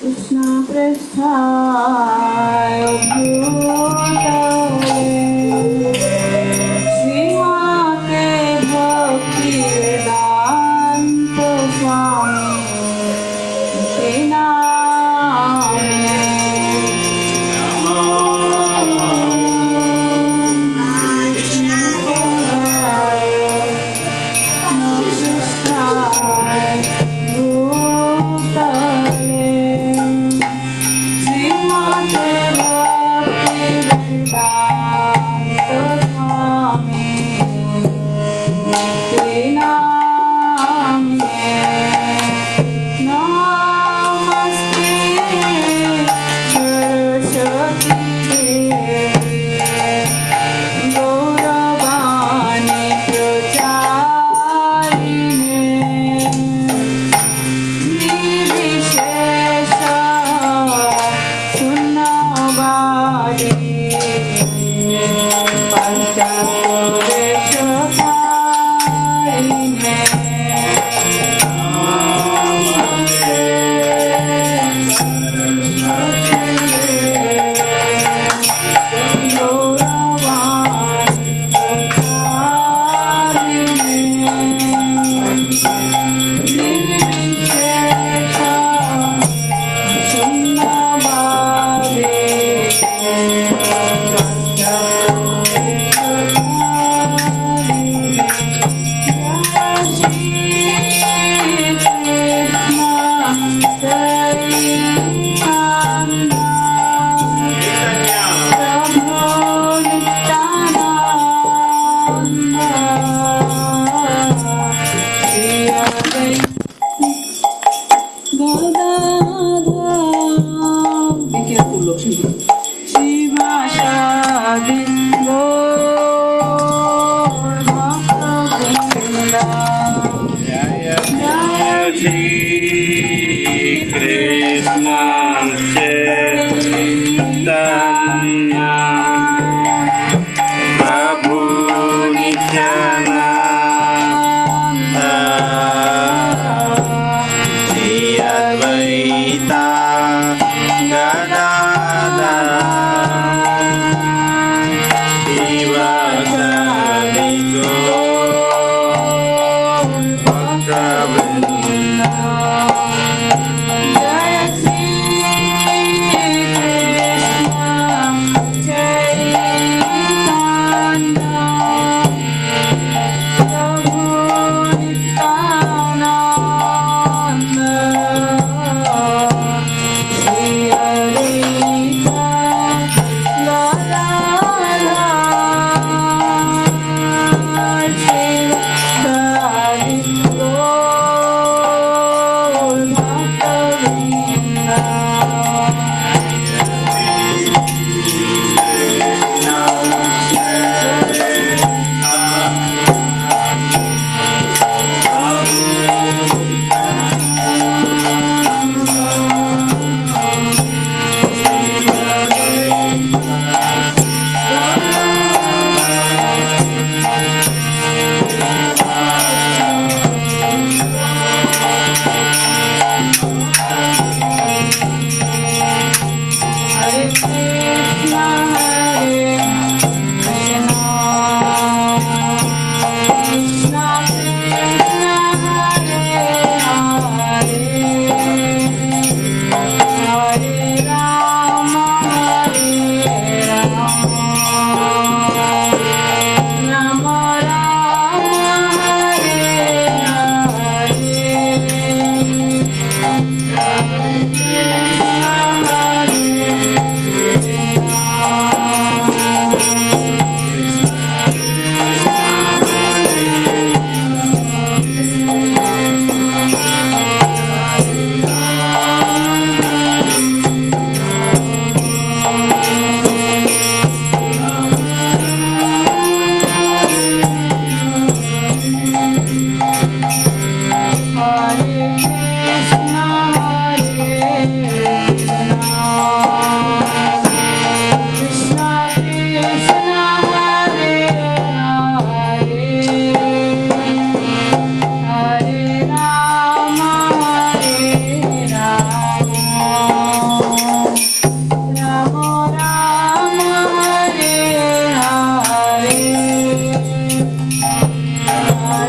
Krishna Prasthaya Bhutale Srimate Bhakti Vedanta Swami Name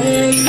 Hare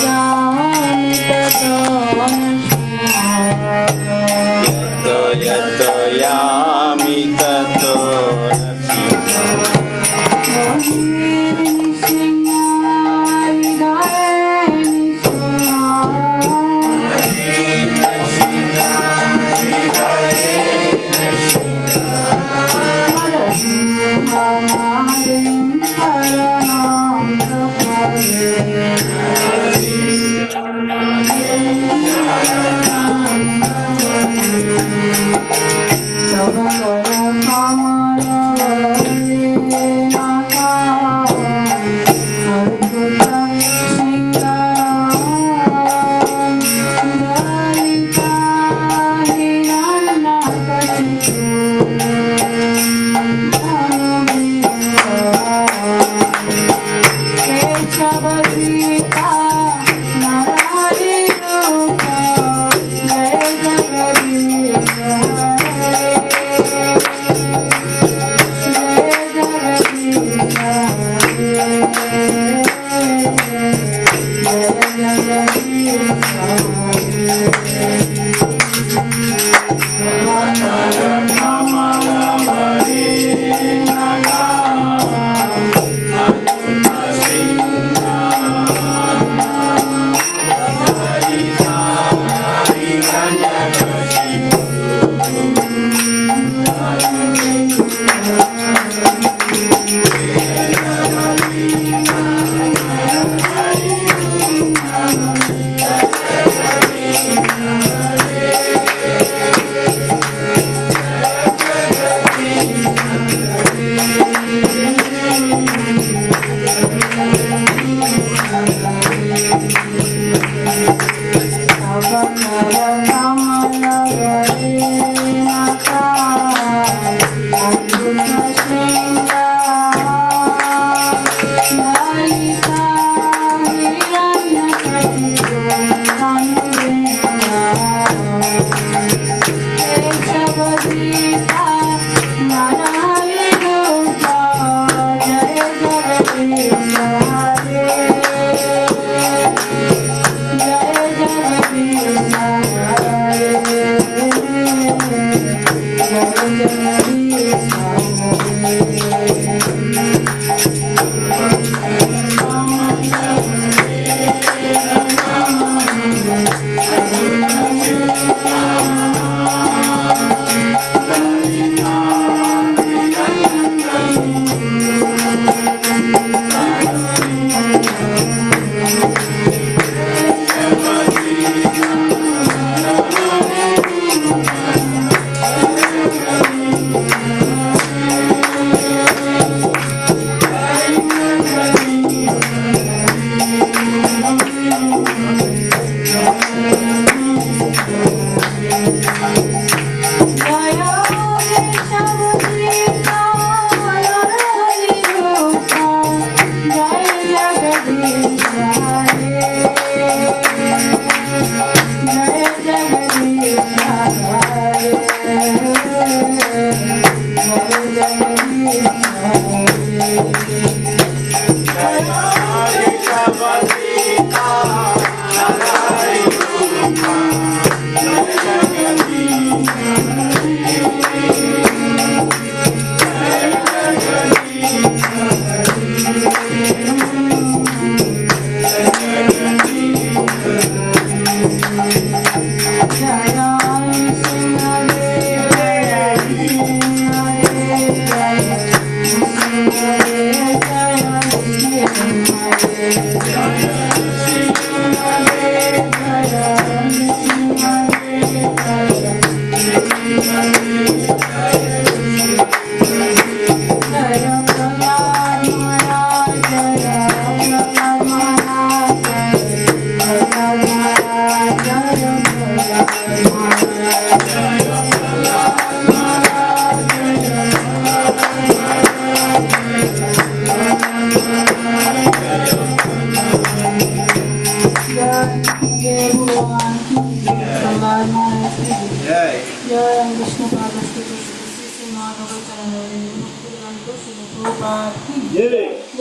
यामि ततो यतो यामि ततो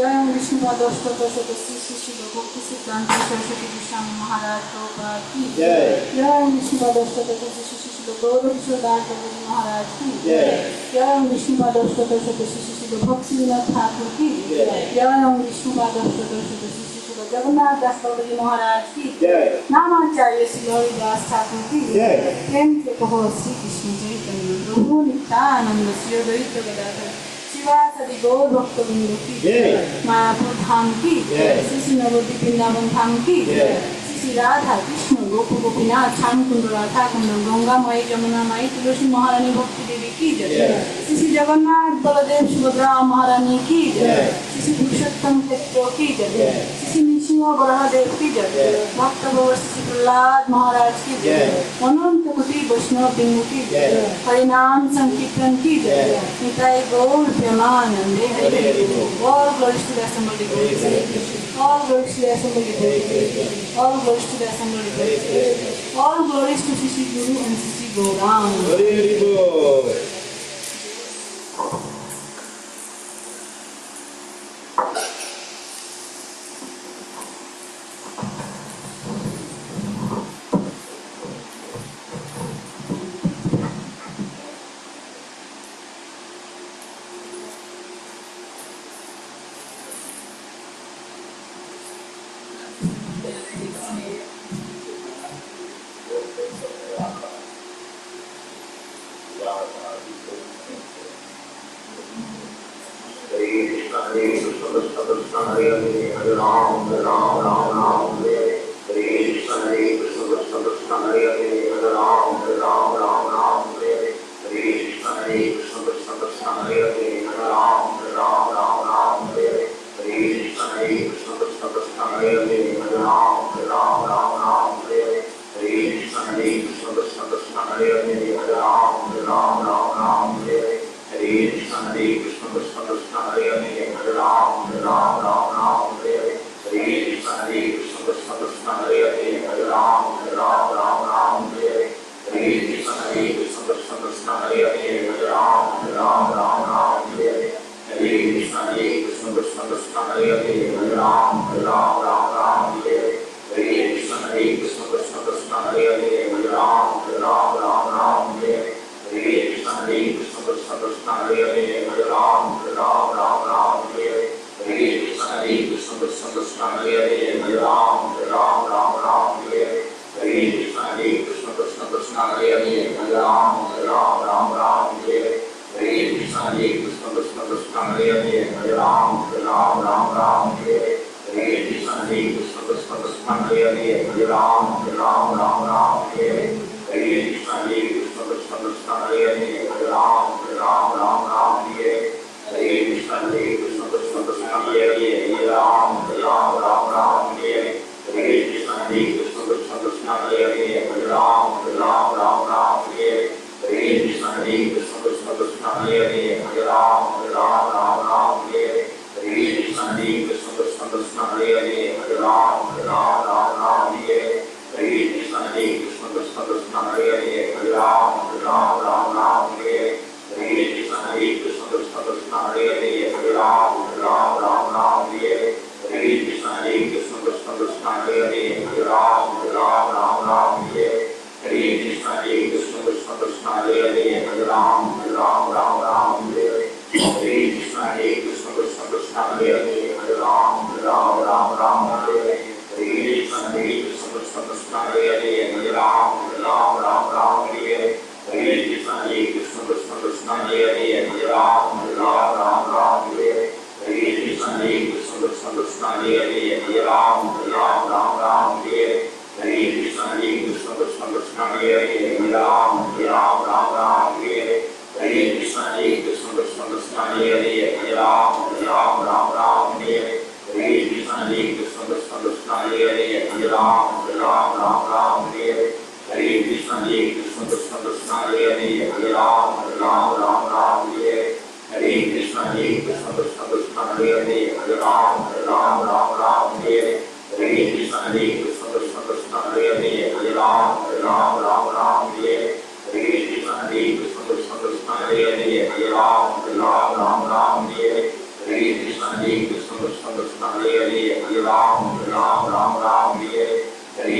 Jai Vishnu Padma Sri Sri Bhakti Bhaktivedanta Saraswati Goswami महाराज प्रभुपाद की जय। जय विष्णुपाद अष्टोत्तर श्री श्री गौर किशोरदास प्रभु महाराज की जय। जय विष्णुपाद अष्टोत्तर श्री श्री भक्तिविनोद ठाकुर की जय विष्णुपाद अष्टोत्तर श्री श्री जगन्नाथ दास प्रभु जी महाराज की जय। नामाचार्य श्री हरिदास ठाकुर की जय। प्रेम से कहो श्री कृष्ण चैतन्य प्रभु नित्यानंद श्री अद्वैत गदाधर शिवासदि गौर भक्तवृंद की जय। मायापुर धाम की जय। श्री श्री नवद्वीप वृंदावन धाम की जय। श्री राधा कृष्ण गोप गोपीनाथ श्याम कुंड राधा कुंड गंगा माई जमुना माई तुलसी महारानी भक्ति देवी की जय। श्री श्री जगन्नाथ बलदेव सुभद्रा महारानी की जय। श्री श्री पुरुषोत्तम क्षेत्रों की जय। श्री श्री नृसिंह बलदेव की जय। भक्त भव श्री प्रहलाद महाराज की जय। अनंत कोटि वैष्णव बिंदु की जय। हरिनाम संकीर्तन की जय। निताय गौर प्रेमानंदे Hari Hari. All glories to the assembly God. All glories to the assembly God. All glories to the assembly God. All glories to Sri Guru and Sri Gaurang. Hari Hari बोल।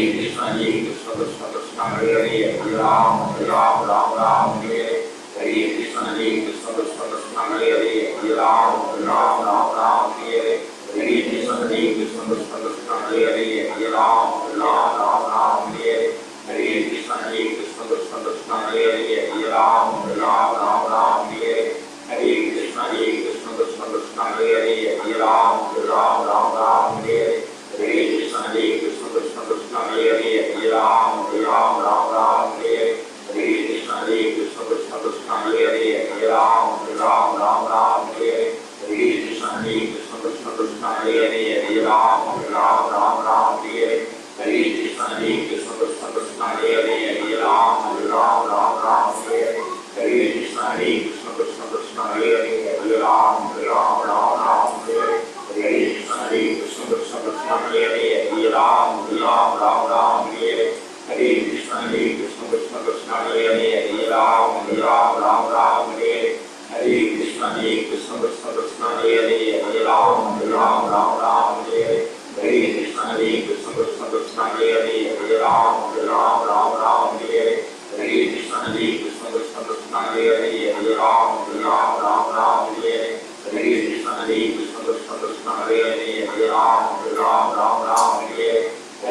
Krishna Krishna Krishna Hare Hare Ram Ram Ram Ram Hare Hare Krishna Krishna Krishna Krishna Hare Hare Ram Ram Ram Ram Hare Hare Krishna Krishna Krishna Krishna Hare Hare Ram Ram Ram Ram Hare Hare Krishna Krishna Krishna Krishna Hare Hare Ram Ram Ram Ram Hare Hare Krishna Krishna Krishna Krishna Hare Hare Ram Ram Ram Ram Hare Hare Krishna Krishna Krishna Krishna Hare Hare Ram Ram Ram Ram Hare Hare Krishna Krishna Krishna Krishna Hare Hare Ram Ram Ram Ram Hare Hare Krishna Krishna Krishna Krishna Hare Hare Ram Ram Ram Ram Hare Hare Krishna Krishna Krishna Krishna Hare Hare Ram Ram Ram Ram Hare Hare Krishna Krishna Krishna Krishna Hare Hare Ram Ram Ram Ram Hare Hare Krishna Krishna Krishna Krishna Hare Hare Ram Ram Ram Ram Hare Hare Krishna Krishna Krishna Krishna Hare Hare Ram Ram Ram Ram Hare Hare Krishna Krishna Krishna Krishna Hare Hare Ram Ram Ram Ram Hare Hare Krishna Krishna Krishna Krishna Hare Hare Ram Ram Ram Ram Hare Hare Krishna Krishna Krishna Krishna Hare Hare Ram Ram Ram Ram Hare Hare Krishna Krishna Krishna Krishna Hare Hare Ram Ram Ram Ram Hare Hare Krishna Krishna Krishna Krishna Hare Hare Ram Ram Ram Ram Hare Hare Krishna Krishna Krishna Krishna Hare Hare Ram Ram Ram Ram Hare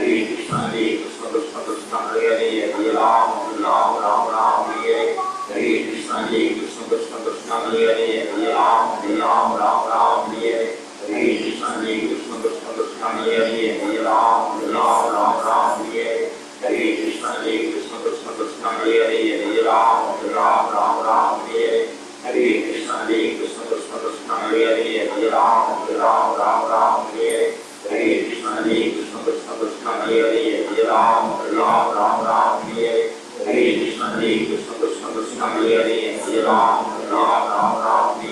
Hare Krishna Krishna Krishna Krishna Hare Hare Ram Ram Ram Ram Hare Hare Krishna Krishna Krishna Krishna Hare Hare Ram Ram Ram Ram Hare Hare Krishna Krishna Krishna Krishna Hare Hare Ram Ram Ram Ram Hare Hare Krishna Krishna Krishna Krishna Hare Hare Ram Ram Ram Ram Hare Hare Krishna Krishna Krishna Krishna Hare Hare Ram Ram Ram Ram Hare Hare Krishna Krishna Krishna Krishna Hare Hare Ram Ram Ram Ram Hare Hare Krishna Krishna Krishna Krishna Hare Hare Ram Ram Ram Ram Hare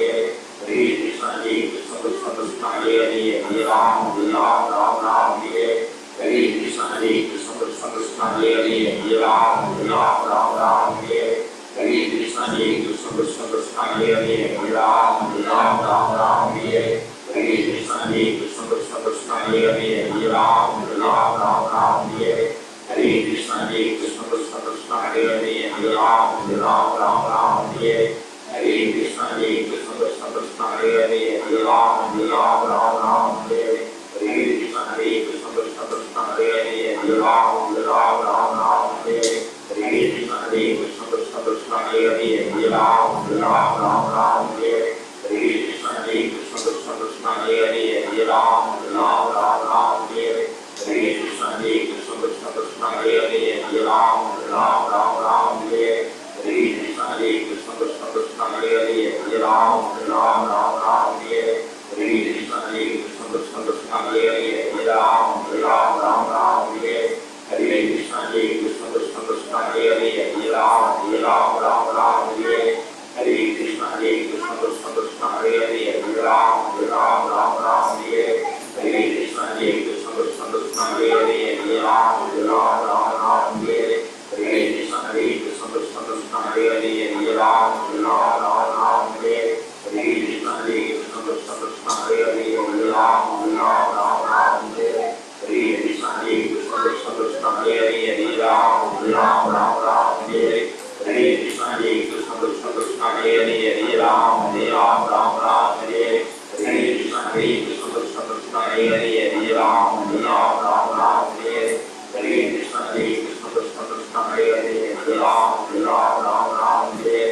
Hare Krishna Krishna Krishna Krishna Hare Hare Ram Ram Ram Ram Hare Hare Krishna Krishna Krishna Krishna Hare Hare Ram Ram Ram Ram Hare Hare Krishna Krishna Krishna Krishna Hare Hare Ram Ram Ram Ram Hare Hare Krishna Krishna Krishna Krishna Hare Hare Ram Ram Ram Ram Hare Hare Krishna Krishna Krishna Krishna Hare Hare Ram Ram Ram Ram Hare Hare Krishna Krishna Krishna Krishna Hare Hare Ram Ram Ram Ram Hare Hare Krishna Krishna Krishna Krishna Hare Hare Ram Ram Ram Ram Hare Hare Krishna Krishna Krishna Krishna Hare Hare Ram Ram Ram Ram Hare Hare Krishna Krishna Krishna Krishna Hare Hare Ram Ram Ram Ram Hare Hare Krishna Krishna Krishna Krishna Hare Hare Ram Ram Ram Ram Hare Hare Krishna Krishna Krishna Krishna Hare Hare Ram Ram Ram Ram Hare Hare Krishna Krishna Krishna Krishna Hare Hare Ram Ram Ram Ram Hare Hare Krishna Krishna Krishna Krishna Hare Hare Ram Ram Ram Ram Hare Hare Krishna Krishna Krishna Krishna Hare Hare Ram Ram Ram Ram Hare Hare Krishna Krishna Krishna Krishna Hare Hare Ram Ram Ram Ram Hare Hare Krishna Krishna Krishna Krishna Hare Hare Ram Ram Ram Ram Hare Hare Krishna Krishna Krishna Krishna Hare Hare Ram Ram Ram Ram Hare Hare Krishna Krishna Krishna Krishna Hare Hare Ram Ram Ram Ram Hare Hare Krishna Krishna Krishna Krishna Hare Hare Ram Ram Ram Ram Hare Hare Krishna Krishna Krishna Krishna Hare Hare Ram Ram Ram Ram Hare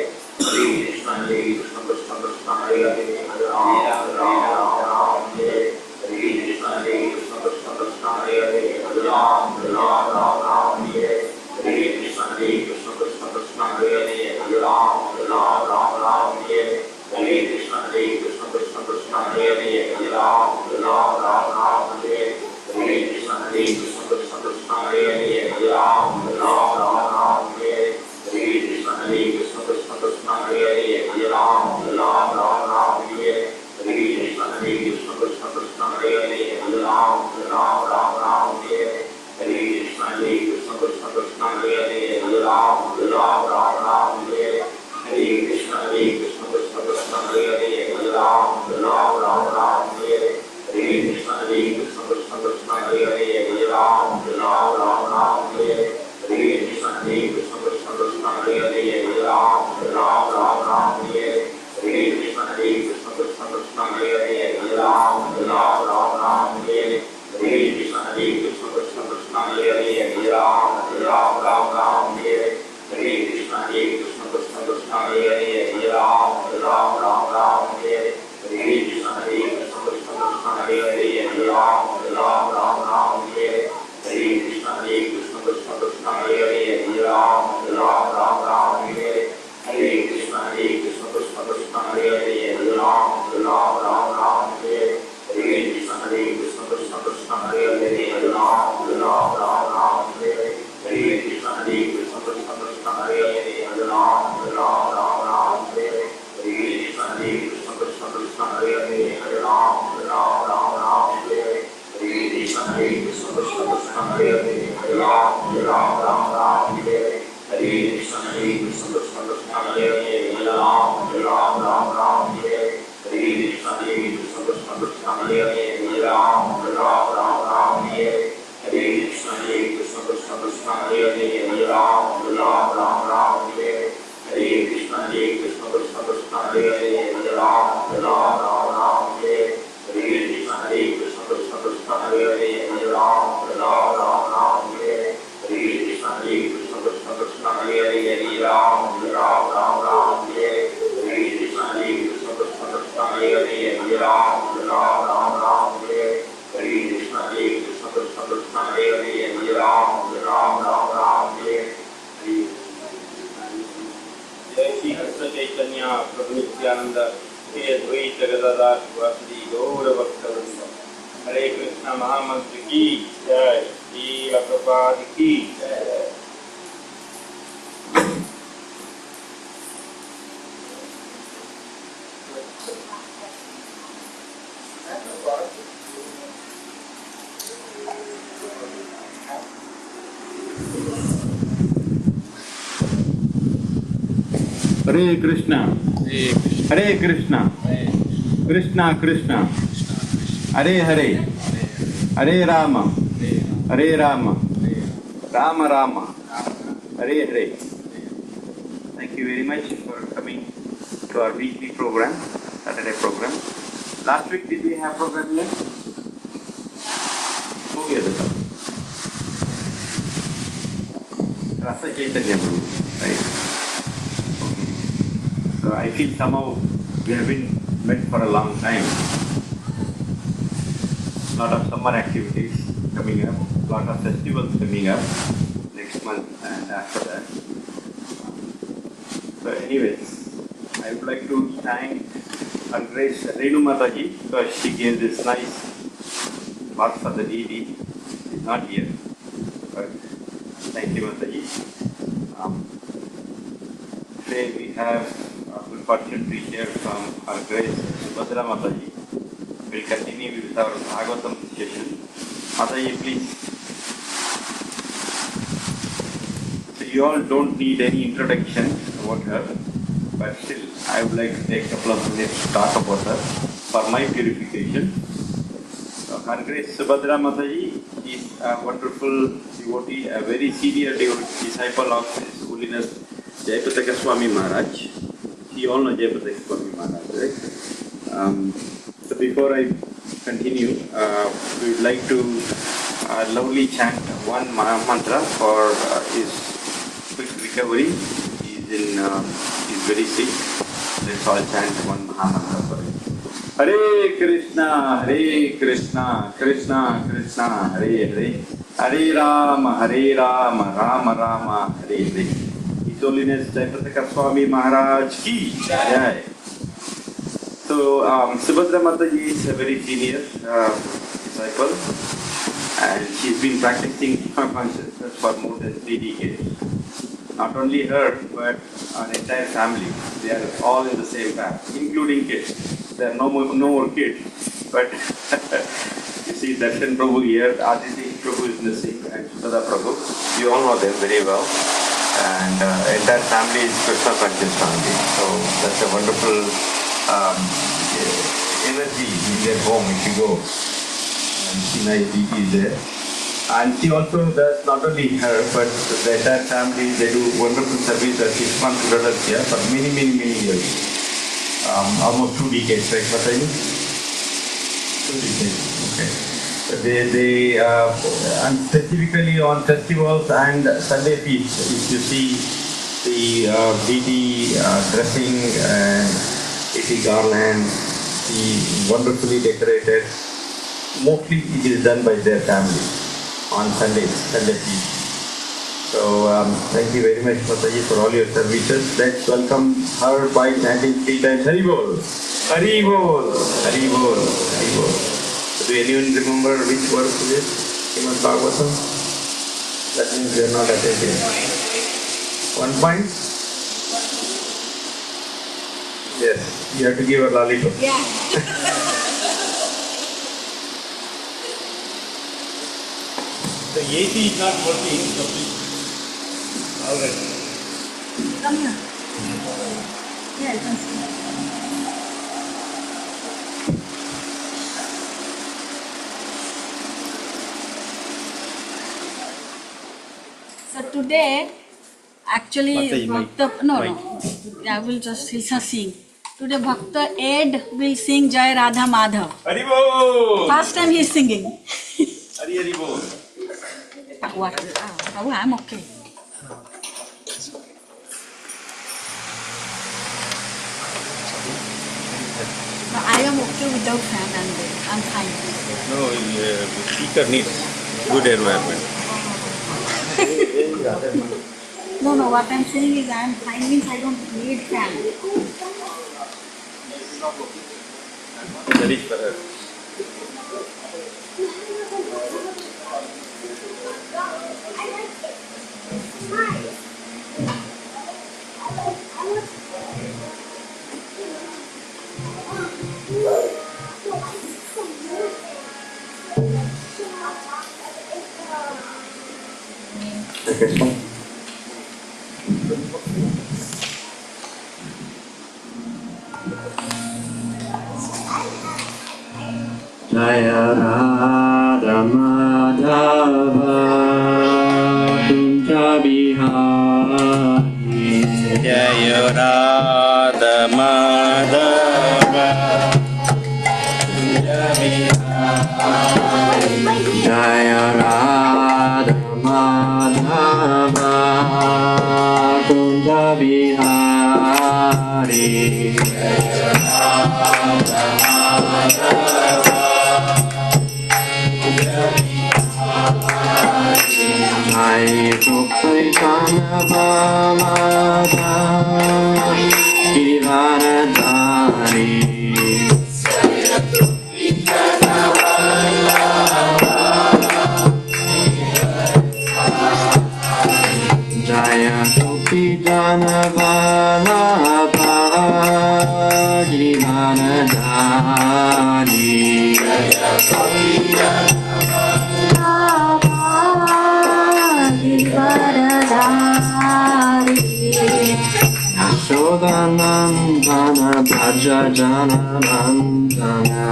Hare Krishna Krishna Krishna Krishna Hare Hare Ram Ram Ram Ram Hare Hare Krishna Krishna Krishna Krishna Hare Hare Ram Ram Ram Ram Hare Hare Krishna Krishna Krishna Krishna Hare Hare Ram Ram Ram Ram Hare Hare Krishna Krishna Krishna Krishna Hare Hare Ram Ram Ram Ram Hare Hare Krishna Krishna Krishna Krishna Hare Hare Ram Ram Ram Ram Hare Hare Krishna Krishna Krishna Krishna Hare Hare Ram Ram Ram Ram Hare Hare Krishna Krishna Krishna Krishna Hare Hare Ram Ram Ram Ram Hare Hare Krishna Krishna Krishna Krishna Hare Hare Ram Ram Ram Ram Hare Hare Krishna Krishna Krishna Krishna Hare Hare Ram Ram Ram Ram Hare Ram, Ram Ram, Hare Hare Krishna, Krishna Krishna, Hare Hare, Hare Ram, Ram Ram, Hare Hare Krishna, Krishna Krishna, Hare Hare, Hare Ram, Ram, Hare Hare Krishna, Krishna Krishna, Hare Hare, Hare Ram, Ram, Hare Hare Krishna, Krishna Krishna, Hare Hare, Hare Ram, Ram, Hare Hare Krishna, Krishna Krishna, Hare Hare, Hare Ram, Ram, Hare Hare Krishna, Krishna Krishna, Hare Hare, Hare Ram, Ram, Hare Hare Krishna, Krishna Krishna, Hare Hare, Hare Ram, Ram, Hare Hare Krishna, Krishna Krishna, Hare Hare, Hare Ram, Ram, Hare Hare Krishna, Krishna Krishna, Hare Hare, Hare Ram, Ram, Hare Hare Krishna, Krishna Krishna, Hare Hare, Hare Ram, Ram, Hare Hare Krishna, Krishna Krishna, Hare Hare, Hare Ram, Ram, Hare Hare Krishna, Krishna Krishna, Hare Hare, Hare Ram, Ram, Hare Hare Krishna, Krishna Krishna, Hare Hare, Hare Ram, Ram, Hare Hare Krishna, Krishna Krishna, Hare Hare, Hare Ram, Ram, Hare Hare Krishna, Krishna Krishna, Hare Hare, Hare Ram, Ram, Hare Hare Krishna, Krishna Krishna, Hare Hare, Hare Ram, Hare Hare. जय श्री कृष्ण चैतन्य प्रभु नित्यानंद श्री अद्वैत गदाधर श्री गौर भक्तवृंद। हरे कृष्ण महामंत्र की जय, श्री प्रभुपाद की जय। Hare Krishna, Hare Krishna, Krishna Krishna, Hare Hare, Hare Rama, Hare Rama, Rama Rama, Hare Hare. Thank you very much for coming to our weekly program, Saturday program. Last week did we have program here? Who here? Rasa Chaitanya Guru, right? So I feel somehow we have been met for a long time. Lot of summer activities coming up, lot of festivals coming up next month and after that. So anyways, I would like to thank our grace Renu Mathaji because she gave this nice mark for the DD. She's not here, but thank you Mathaji. Today we have good fortune to hear from our grace Subhadra Mathaji. We'll continue with our Bhagavatham session. Mathaji, please. So you all don't need any introduction about her, but still I would like to take a couple of minutes to talk about her for my purification. So our grace Subhadra Mathaji is a wonderful devotee, a very senior disciple of His Holiness Jayapataka Swami Maharaj. You all know Jayapataka Swami Maharaj, right? So before I continue, we would like to loudly chant one mantra for his quick recovery. He's very sick. Let's all chant one mantra for him. Hare Krishna, Krishna Krishna, Hare Hare, Hare Rama, Rama Rama, Hare Hare. His Holiness Jayapataka Swami Maharaj ki jai. So Subhadra Mathaji is a very senior disciple, and she's been practicing consciousness for more than 3 decades. Not only her, but our entire family. They are all in the same path, including kids. There are no more kids, but you see Darshan Prabhu here, Aditi Prabhu is missing, and Sudha Prabhu. You all know them very well. And entire family is Krishna conscious family. So that's a wonderful energy in their home if you go. And she nice DP is there. And she also does not only her, but the entire family, they do wonderful service at 6 months here for many years. Almost 2 decades, right, Mathaji? 2 decades, okay. And specifically on festivals and Sunday feasts, if you see the deity dressing and deity garlands, the wonderfully decorated, mostly it is done by their family on Sunday feast. So thank you very much, Mathaji, for all your services. Let's welcome her by chanting 3 times Hari Bol, Hari Bol, Hari Bol, Hari Bol. Do anyone remember which verse is it? Srimad Bhagavatam? That means we are not attentive. 1 point? Yes, you have to give a lollipop. Yeah. The AC is not working, so please. All right. Come here. Yeah, you can see. So today, actually, Mathaji, Bhakta, no, I will just sing. Today, Bhakta Ed will sing Jai Radha Madhav. Hari Bol! First time he is singing. Hari Hari Bol! What? Oh, I'm okay. No, I am okay without fan and I'm fine. No, the speaker needs good environment. No, what I'm saying is I'm fine means I don't need fan. That is for her. Jaya Radha Madhava Kunja Bihari Jaya Radha Madhava Jaya Radha Madhava Kunja Bihari Jai Chaitanya Bhavada Giridharadhari Jaya Gopi Jana Vallabha Giridharadhari Yashodanandana Bhaja Jana Nandana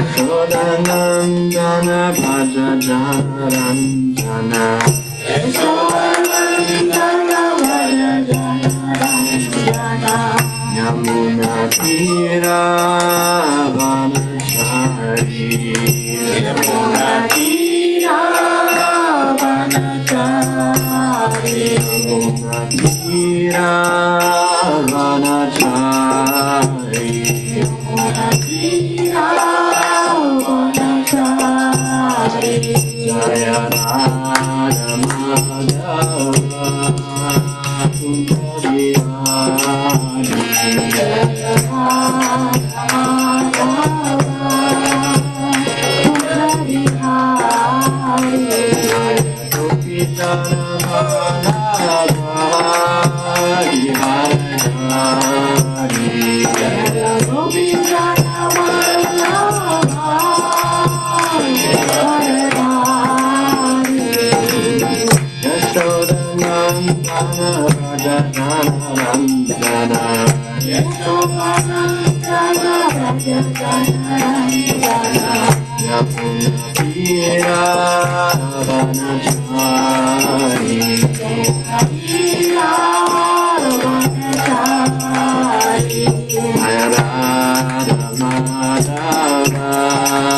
Yashodanandana Bhaja Jana Nandana Yamuna Tira Vanachari Yamuna Tira Vanachari Yamuna Tira Vanachari Yamuna Tira Vanachari Jaya Radha Madhava Kunja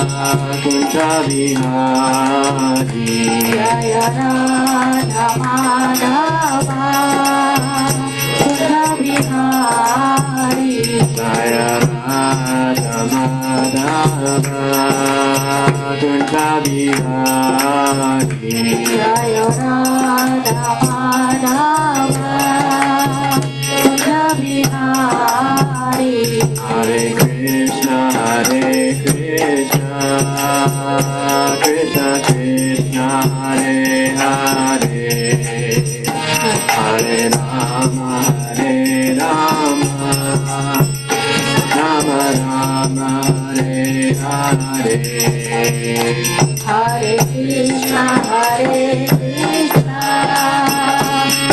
Kunja Vihari Jaya Radha Madhava Kunja Vihari Jaya Radha Madhava Kunja Vihari Jaya Radha Madhava Kunja Vihari Hare Krishna Krishna Krishna Hare Hare Hare Rama Rama Rama Hare Hare Hare Krishna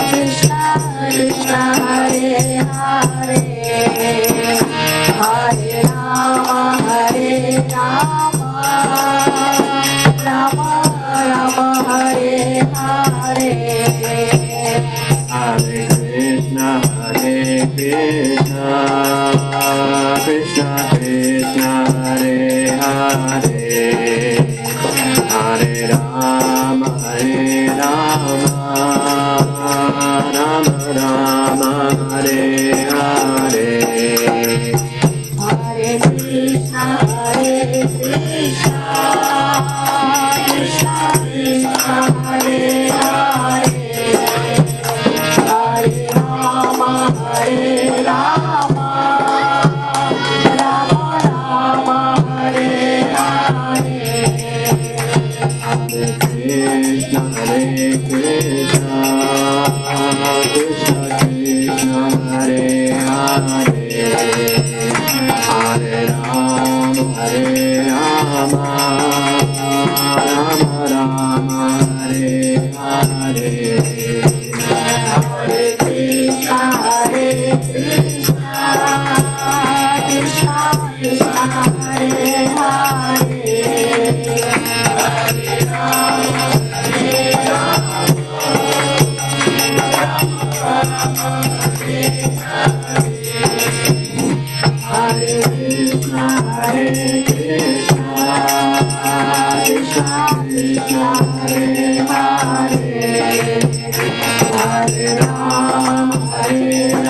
Krishna Krishna Hare Hare Hare Rama Rama Rama Hare Hare Hare Krishna Krishna Krishna Krishna Hare Hare Hare Rama Rama Rama Hare Hare Hare Krishna Krishna Krishna Krishna Hare Hare Hare Rama Rama Rama Hare Hare Hare Krishna Krishna Krishna Krishna Hare Hare Hare Rama Rama Rama Hare Hare Hare Krishna Krishna Krishna Hare Hare Hare Rama Hare Krishna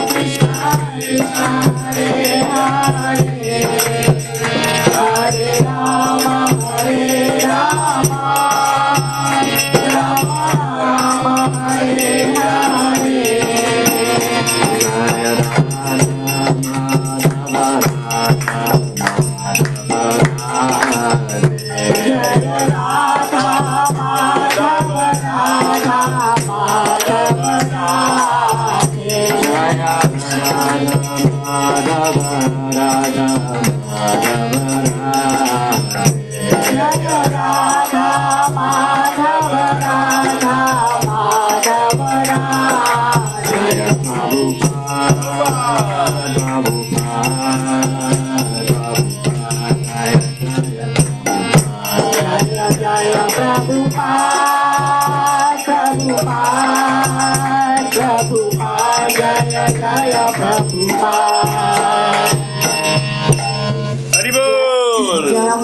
Krishna Krishna Hare Hare Hare Rama Rama Rama Hare Hare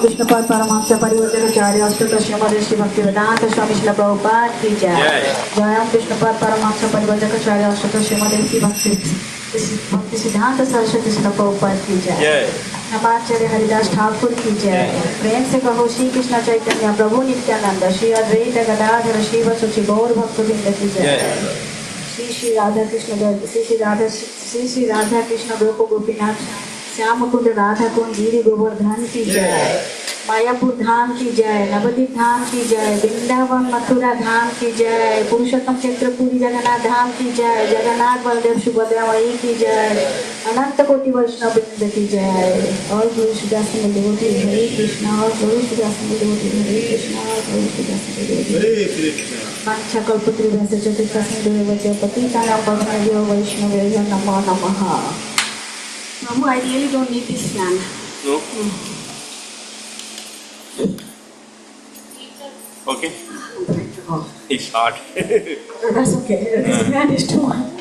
Krishna Paramahamsa Parivrajakacarya Astata Srimad Shri Bhaktivedanta Swami Srila Prabhupada ki jai. Jayam Krishna Paramahamsa Parivrajakacarya Astata Srimad Shri Bhaktivedanta Saraswati Srila Prabhupada ki jai. Namacharya Haridas Thakur ki jai. प्रेम से कहो श्री कृष्ण चैतन्य प्रभु नित्यानंद श्री अद्वैत गदाधर श्रीवत्सुचि गौर भक्तवृंद की जय. श्री राधा कृष्ण गोप गोपीनाथ श्याम कुंड राधा कुंड गिरि गोवर्धन की जय. मायापुर धाम की जय. नवदीप धाम की जय. वृंदावन मथुरा धाम की जय. पुरुषोत्तम क्षेत्रपुरी जगन्नाथ धाम की जय. जगन्नाथ बलदेव सुभद्रा मई की जय. अनंत कोटि वैष्णव वृंद की जय. और गुरु सुदास देवती हरे कृष्ण. और गुरु सुदास देवती हरे कृष्ण. और गुरु सुदास देवती हरे कृष्ण. मंचा कल्पतरुभ्यश्च चतुर्थस्मिन् देवस्य पतितानां पावनेभ्यो वैष्णवेभ्यो नमो नमः. Prabhu, I really don't need this plan. No? Okay? Oh, It's hard. that's okay. This man is too much.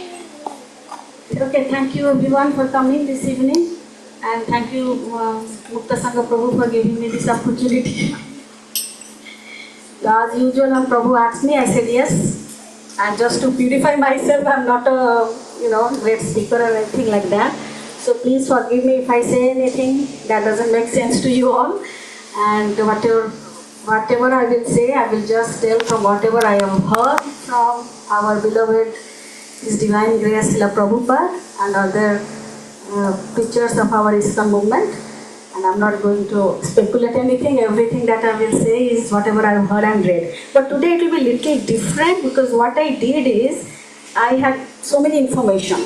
Okay, thank you everyone for coming this evening. And thank you, Mukta Sangha Prabhu, for giving me this opportunity. As usual, when Prabhu asked me, I said yes. And just to purify myself, I'm not a great speaker or anything like that. So please forgive me if I say anything that doesn't make sense to you all. And whatever I will say, I will just tell from whatever I have heard from our beloved His Divine Grace Srila Prabhupada and other preachers of our ISKCON movement. And I'm not going to speculate anything. Everything that I will say is whatever I've heard and read. But today it will be a little different because what I did is I had so many information.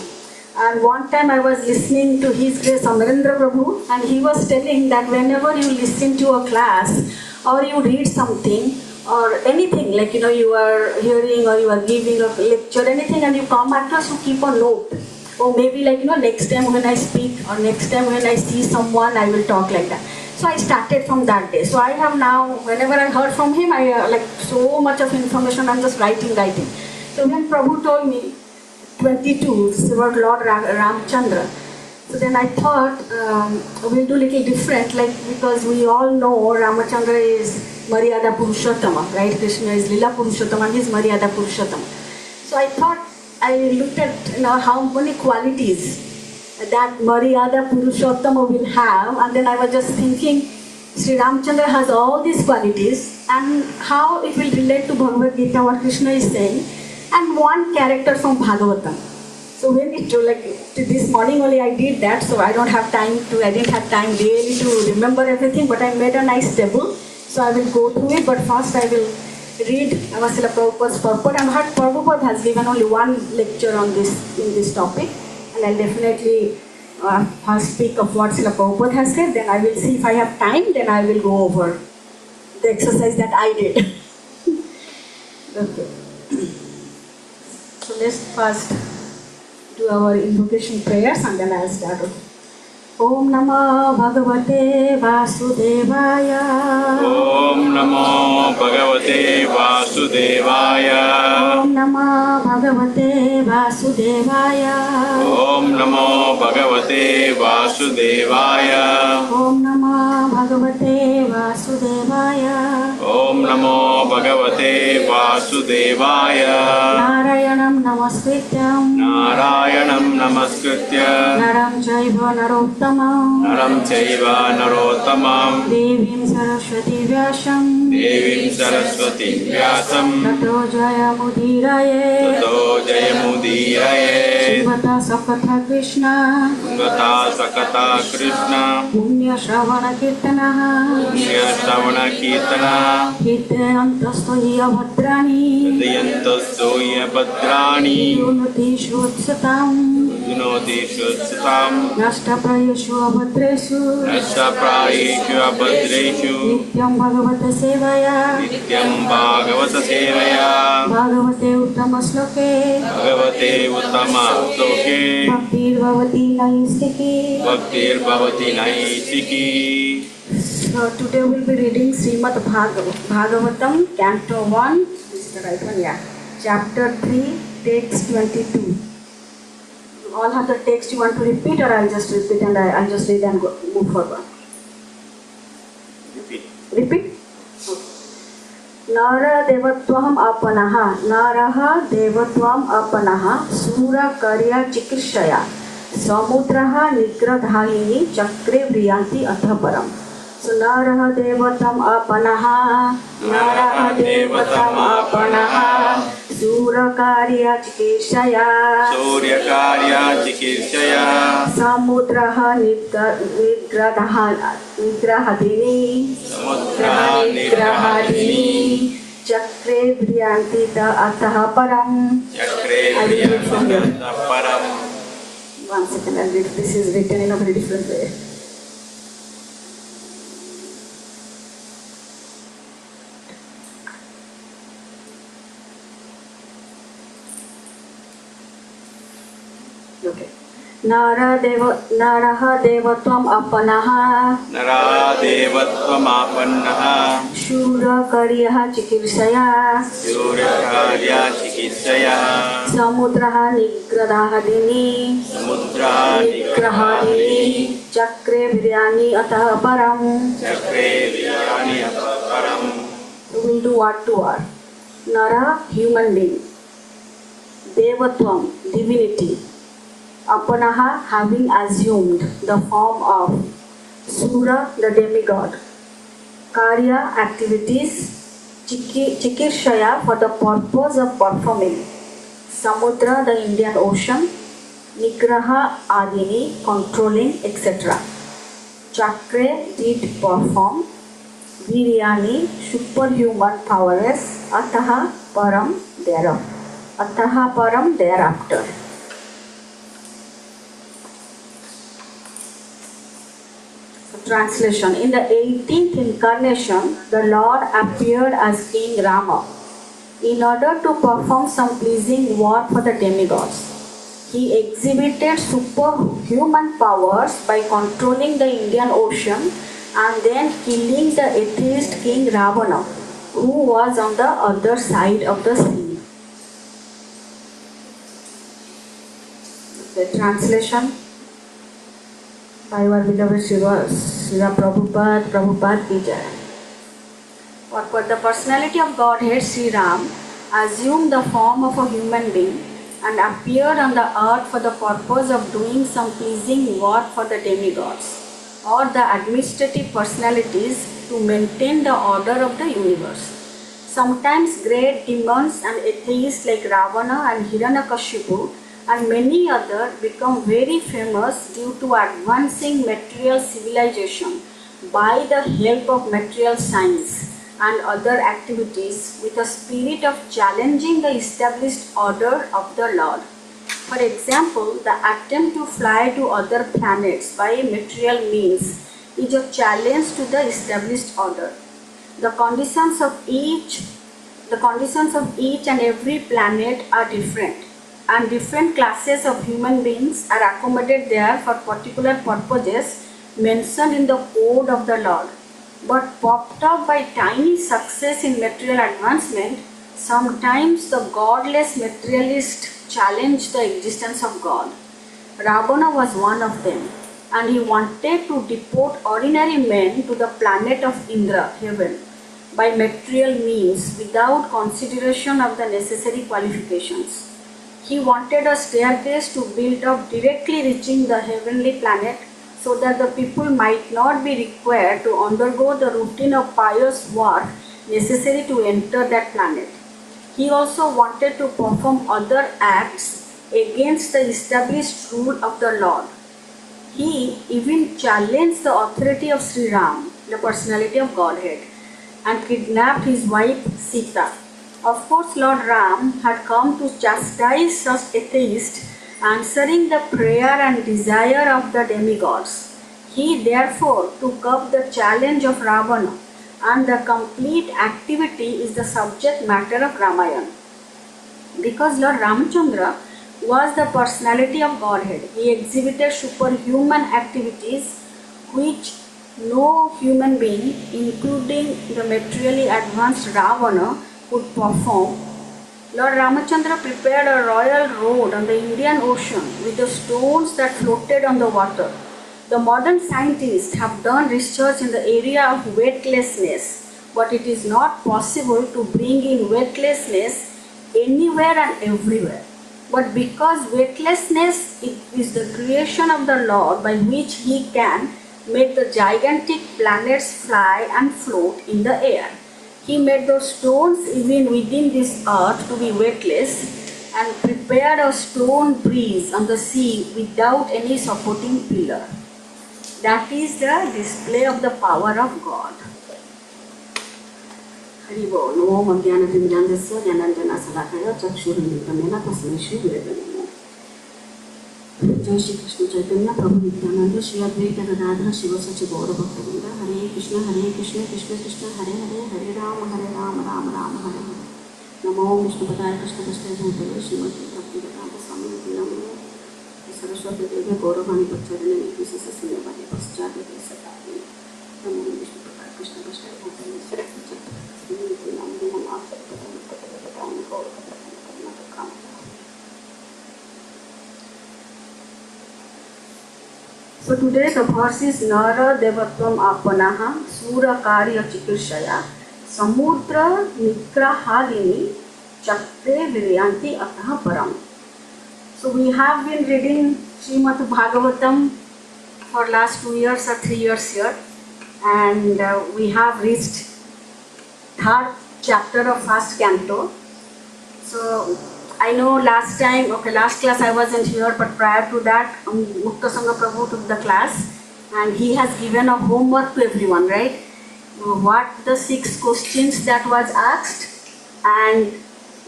And one time I was listening to His Grace Amarendra Prabhu, and he was telling that whenever you listen to a class or you read something or anything, like you are hearing or you are giving a lecture, anything, and you come across, you keep a note. Or maybe next time when I speak or next time when I see someone, I will talk like that. So I started from that day. So I have now, whenever I heard from him, I like so much of information, I'm just writing. So when Prabhu told me 22, it's about Lord Ramchandra. So then I thought we'll do a little different, because we all know Ramachandra is Maryada Purushottama, right? Krishna is Lila Purushottama and he is Maryada Purushottama. So I thought, I looked at how many qualities that Maryada Purushottama will have, and then I was just thinking, Sri Ramchandra has all these qualities, and how it will relate to Bhagavad Gita, what Krishna is saying, and one character from Bhagavatam. So when this morning only I did that, so I didn't have time really to remember everything, but I made a nice table, so I will go through it, but first I will read Srila Prabhupada's purport. I've heard Prabhupada has given only one lecture on in this topic, and I'll definitely speak of what Srila Prabhupada has said. Then I will see if I have time, then I will go over the exercise that I did. Okay. So let's first do our invocation prayers and then I'll start. Om Namo Bhagavate Vasudevaya. Om Namo Bhagavate Vasudevaya. Om Namo Bhagavate Vasudevaya. Om Namo Bhagavate Vasudevaya. Om Namo Bhagavate Vasudevaya. Om Namo Bhagavate Vasudevaya. Narayanam Namaskrityam. Narayanam Namaskritya. Naram Chaiva Narottamam. Naram Chaiva Narottamam. Devim Saraswati Vyasam. Devim Saraswati Vyasam. Tato Jayamudiraye. Tato Jayamudiraye. Srimata Sakatha Krishna. Gata Sakata Krishna. Punya Shravana Kirtanaha. Punya Shravana Kirtana. Hitayantastoya Bhadrani. Dayantastoya Bhadrani. Yunati Shvutsatam. Vinoti Shutsatam. Nashtaprayeshu Abhadreshu. Nashtaprayeshu Abhadreshu. Nityam Bhagavata Sevaya. Nityam Bhagavata Sevaya. Bhagavate Uttama Sloke. Bhagavate Uttama Sloke. Bhaktir Bhavati Naistiki. Bhaktir Bhavati Naistiki. So today we'll be reading Srimad Bhagavatam, Canto 1. This is the right one, yeah. Chapter 3, text 22. You all have the text you want to repeat, or I'll just repeat and I'll just read and move forward. Repeat? Nara devatvam apanaha. Naraha devatvam apanaha. Sura karya chikrishaya. Samudraha nigradhalini chakre vriyanti athaparam. So Naraha devatam apanaha. Naraha devatam apanaha. Sura karya chikrishaya. Surya Karya Chikirshaya. Samudraha nigrahadini. Samudraha Nigrahadini. Chakre vriyanti ataha param. Chakre I will read from here. Vriyanti Param. 1 second, I'll read. This is written in a very different way. Okay. नरः देवत्वम् अपनः नरादेवत्वमापन्नः शूरकर्यः चिकीर्षया शूरकार्या चिकित्सया समुद्रः निग्रहादिनी चक्रे वीर्याणि अतः परम्. चक्रे वीर्याणि अतः परम्. We will do word to word. Nara, human being. Devatvam, divinity. Apanaha, having assumed the form of. Sura, the demigod. Karya, activities. Chikirshaya, for the purpose of performing. Samudra, the Indian Ocean. Nigraha, adini, controlling, etc. Chakre, did perform. Viryani, superhuman powers. Ataha, param, thereof. Ataha, param, thereafter. Translation. In the 18th incarnation, the Lord appeared as King Rama in order to perform some pleasing work for the demigods. He exhibited superhuman powers by controlling the Indian Ocean and then killing the atheist King Ravana, who was on the other side of the sea. The translation by our beloved Srila Prabhupada Ki Jai. For the personality of Godhead, Sri Ram assumed the form of a human being and appeared on the earth for the purpose of doing some pleasing work for the demigods or the administrative personalities to maintain the order of the universe. Sometimes great demons and atheists like Ravana and Hiranyakashipu and many others become very famous due to advancing material civilization by the help of material science and other activities with a spirit of challenging the established order of the Lord. For example, the attempt to fly to other planets by material means is a challenge to the established order. The conditions of each and every planet are different, and different classes of human beings are accommodated there for particular purposes mentioned in the code of the Lord. But popped up by tiny success in material advancement, sometimes the godless materialist challenged the existence of God. Ravana was one of them, and he wanted to deport ordinary men to the planet of Indra, heaven, by material means without consideration of the necessary qualifications. He wanted a staircase to build up directly reaching the heavenly planet so that the people might not be required to undergo the routine of pious work necessary to enter that planet. He also wanted to perform other acts against the established rule of the Lord. He even challenged the authority of Sri Ram, the personality of Godhead, and kidnapped his wife Sita. Of course, Lord Ram had come to chastise such atheists, answering the prayer and desire of the demigods. He therefore took up the challenge of Ravana, and the complete activity is the subject matter of Ramayana. Because Lord Ramachandra was the personality of Godhead, he exhibited superhuman activities which no human being, including the materially advanced Ravana, could perform. Lord Ramachandra prepared a royal road on the Indian Ocean with the stones that floated on the water. The modern scientists have done research in the area of weightlessness, but it is not possible to bring in weightlessness anywhere and everywhere. But because weightlessness is the creation of the Lord by which He can make the gigantic planets fly and float in the air, He made those stones even within this earth to be weightless and prepared a stone breeze on the sea without any supporting pillar. That is the display of the power of God. Hari Bol. Om Ajnanatimidandasya Jnananjana Salakaya Chakshurunmilitamena Tasmai Shri Gurave Namaha. Jai Shri Krishna Chaitanya Prabhu Nityananda Shri Advaita Gadadhara Shiva Sachi Gaura Bhakta-vrinda. Hare Krishna Krishna Krishna Hare Hare Hare Rama Rama Rama Hare Hare. Namo Vishnu Padaya Krishna Krishna Bhutale Srimati Bhakti Vedanta Swami Nityananda Saraswati देवे गौरवाणी प्रचोदने विशेष शून्यवादी पश्चात सकाले नमो विष्णु प्रकार Krishna Krishna So today the verse is Nara Devatvam Apanaha Sura Karya Chikirshaya Samudra Nigrahadini Chakre Viryanti Ataha Param. So we have been reading Srimad Bhagavatam for last 2 years or 3 years here, and we have reached third chapter of first canto. So I know last class I wasn't here, but prior to that, Mukta Sangha Prabhu took the class and he has given a homework to everyone, right? What the 6 questions that was asked and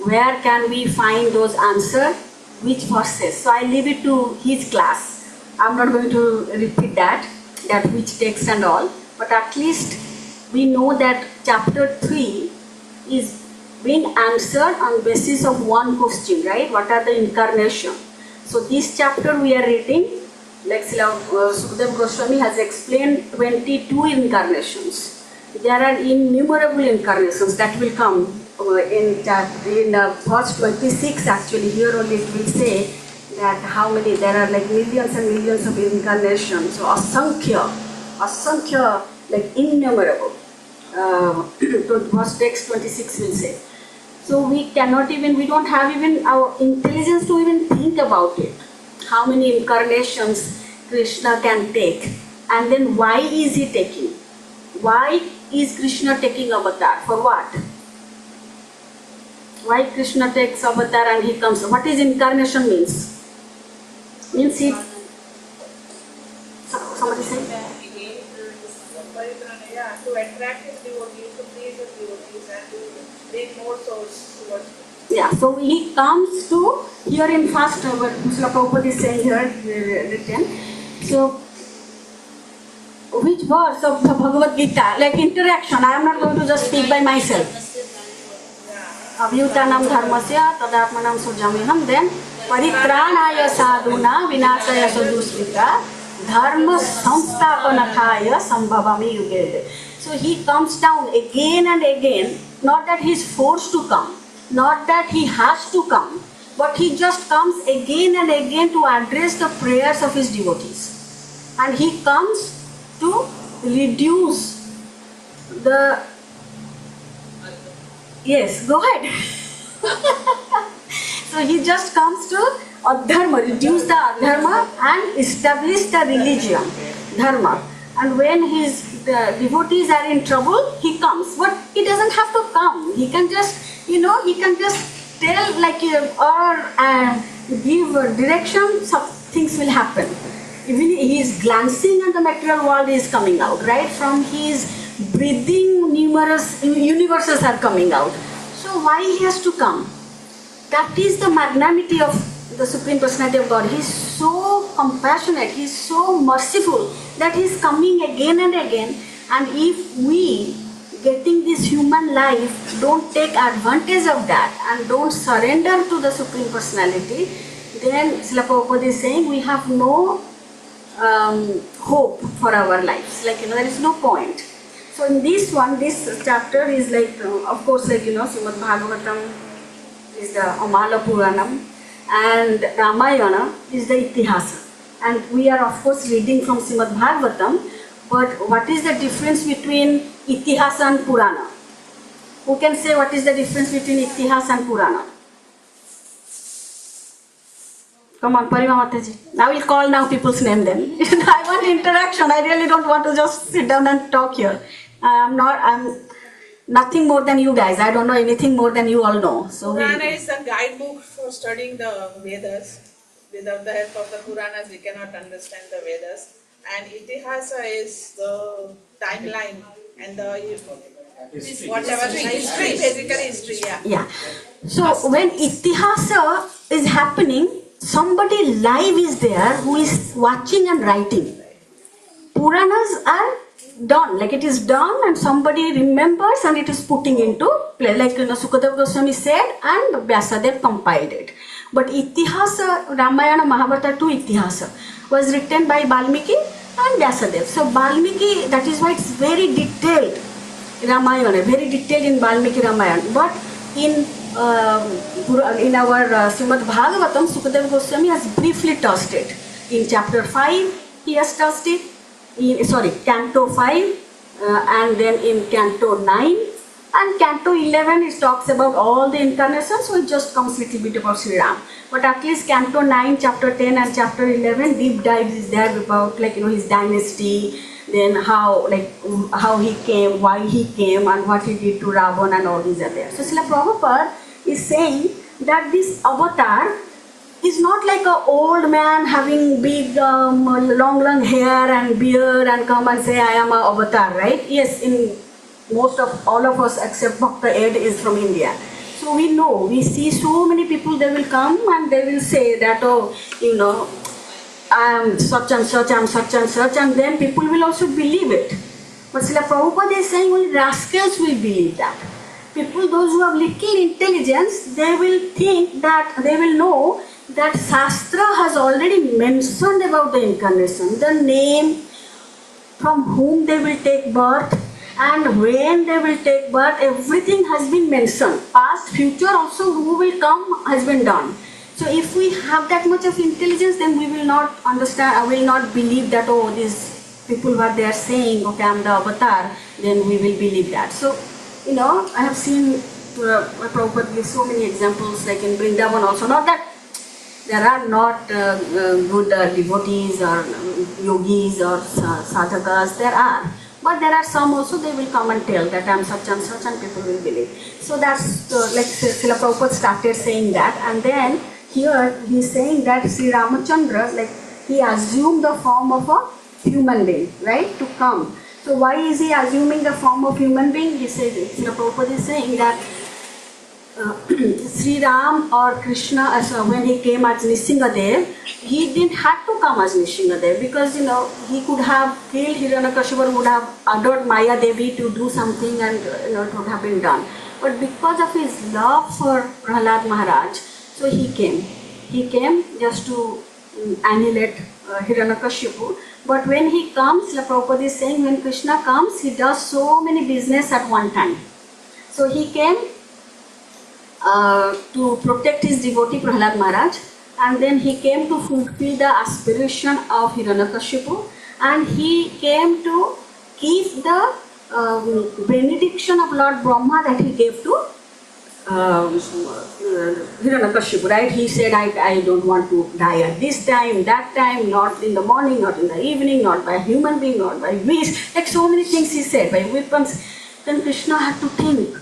where can we find those answers, which verses. So I leave it to his class. I'm not going to repeat that which text and all, but at least we know that chapter 3 is being answered on basis of one question, right? What are the incarnation? So this chapter we are reading, like Sukadeva Goswami has explained 22 incarnations. There are innumerable incarnations that will come in verse 26. Actually, here only it will say that how many, there are like millions and millions of incarnations. So asankhya, like innumerable. Verse text 26 will say. So we don't have even our intelligence to even think about it. How many incarnations Krishna can take, and then why is he taking? Why is Krishna taking avatar? For what? Why Krishna takes avatar and he comes? What is incarnation means? Means he. Somebody say? To attract his devotees, to please his devotees, and to bring more souls towards him. Yeah, so he comes to, here in first, what Srila Prabhupada is saying here, written. So, which verse of the Bhagavad Gita, like interaction, I am not going to just speak by myself. Avyutanam dharmasya tadatmanam sujamiham, then paritranaya sadhuna vinasaya sadusvita dharma samstapanathaya sambhavami yugede. So he comes down again and again, not that he is forced to come, not that he has to come, but he just comes again and again to address the prayers of his devotees. And he comes to reduce the... Yes, go ahead. So he just comes to adharma, reduce the adharma and establish the religion, dharma. And when his devotees are in trouble, he comes. But he doesn't have to come. He can just, he can just tell or give direction, some things will happen. Even he is glancing at the material world, he is coming out, right? From his breathing, numerous universes are coming out. So why he has to come? That is the magnanimity of the Supreme Personality of God. He is so compassionate, he is so merciful that he is coming again and again. And if we, getting this human life, don't take advantage of that and don't surrender to the Supreme Personality, then Srila Prabhupada is saying we have no hope for our lives. There is no point. So in this chapter is of course, Srimad Bhagavatam is the Amala Puranam, and Ramayana is the Itihasa. And we are of course reading from Srimad Bhagavatam, but what is the difference between Itihasa and Purana? Who can say what is the difference between Itihasa and Purana? Come on, Parima Mathaji. I will call now people's name then. I want interaction. I really don't want to just sit down and talk here. I'm nothing more than you guys. I don't know anything more than you all know. So Purana is a guidebook for studying the Vedas. Without the help of the Puranas, we cannot understand the Vedas. And Itihasa is the timeline and the history, basically history, yeah. Yeah. So when Itihasa is happening, somebody live is there who is watching and writing. Puranas are done, it is done and somebody remembers and it is putting into play, Sukadeva Goswami said and Vyasadeva compiled it. But Itihasa, Ramayana, Mahabharata to Itihasa was written by Valmiki and Vyasadeva. So Valmiki, that is why it's very detailed Ramayana, very detailed in Valmiki Ramayana. But in our Srimad Bhagavatam, Sukadeva Goswami has briefly touched it. In chapter 5, he has touched it. Canto 5, and then in Canto 9. And Canto 11, it talks about all the incarnations, so it just comes a little bit about Sri Ram. But at least Canto 9, Chapter 10 and Chapter 11, deep dives is there about his dynasty, then how he came, why he came, and what he did to Ravan, and all these are there. So Srila Prabhupada is saying that this avatar is not like an old man having big long hair and beard and come and say I am an avatar, right? Yes, in most of all of us except Bhakta Ed is from India. So we know, we see so many people, they will come and they will say that, oh, I am such and such, I am such and such, and then people will also believe it. But Srila Prabhupada is saying only rascals will believe that. People, those who have little intelligence, they will think that, they will know that Shastra has already mentioned about the incarnation, the name, from whom they will take birth, and when they will take birth, everything has been mentioned. Past, future also, who will come has been done. So if we have that much of intelligence, then we will not understand, I will not believe that, oh, these people what they are saying, okay, I am the avatar, then we will believe that. So, I have seen Prabhupada give so many examples, like in Vrindavan also, not that there are not good devotees or yogis or sadhakas, there are. But there are some also, they will come and tell that I am such and such, and people will believe. So that's like Srila Prabhupada started saying that, and then here he is saying that Sri Ramachandra, he assumed the form of a human being, right, to come. So why is he assuming the form of human being? He says, Srila Prabhupada is saying that Sri Ram or Krishna, when he came as Nrsimhadev, he didn't have to come as Nrsimhadev because he could have killed Hiranyakashipu, would have adored Maya Devi to do something, and it would have been done. But because of his love for Prahlad Maharaj, so he came. He came just to annihilate Hiranyakashipu. But when he comes, Srila Prabhupada is saying, when Krishna comes, he does so many business at one time. So he came to protect his devotee Prahlad Maharaj, and then he came to fulfill the aspiration of Hiranyakashipu, and he came to keep the benediction of Lord Brahma that he gave to Hiranyakashipu, right? He said, I don't want to die at this time, that time, not in the morning, not in the evening, not by human being, not by beast, like so many things he said, by weapons. Then Krishna had to think,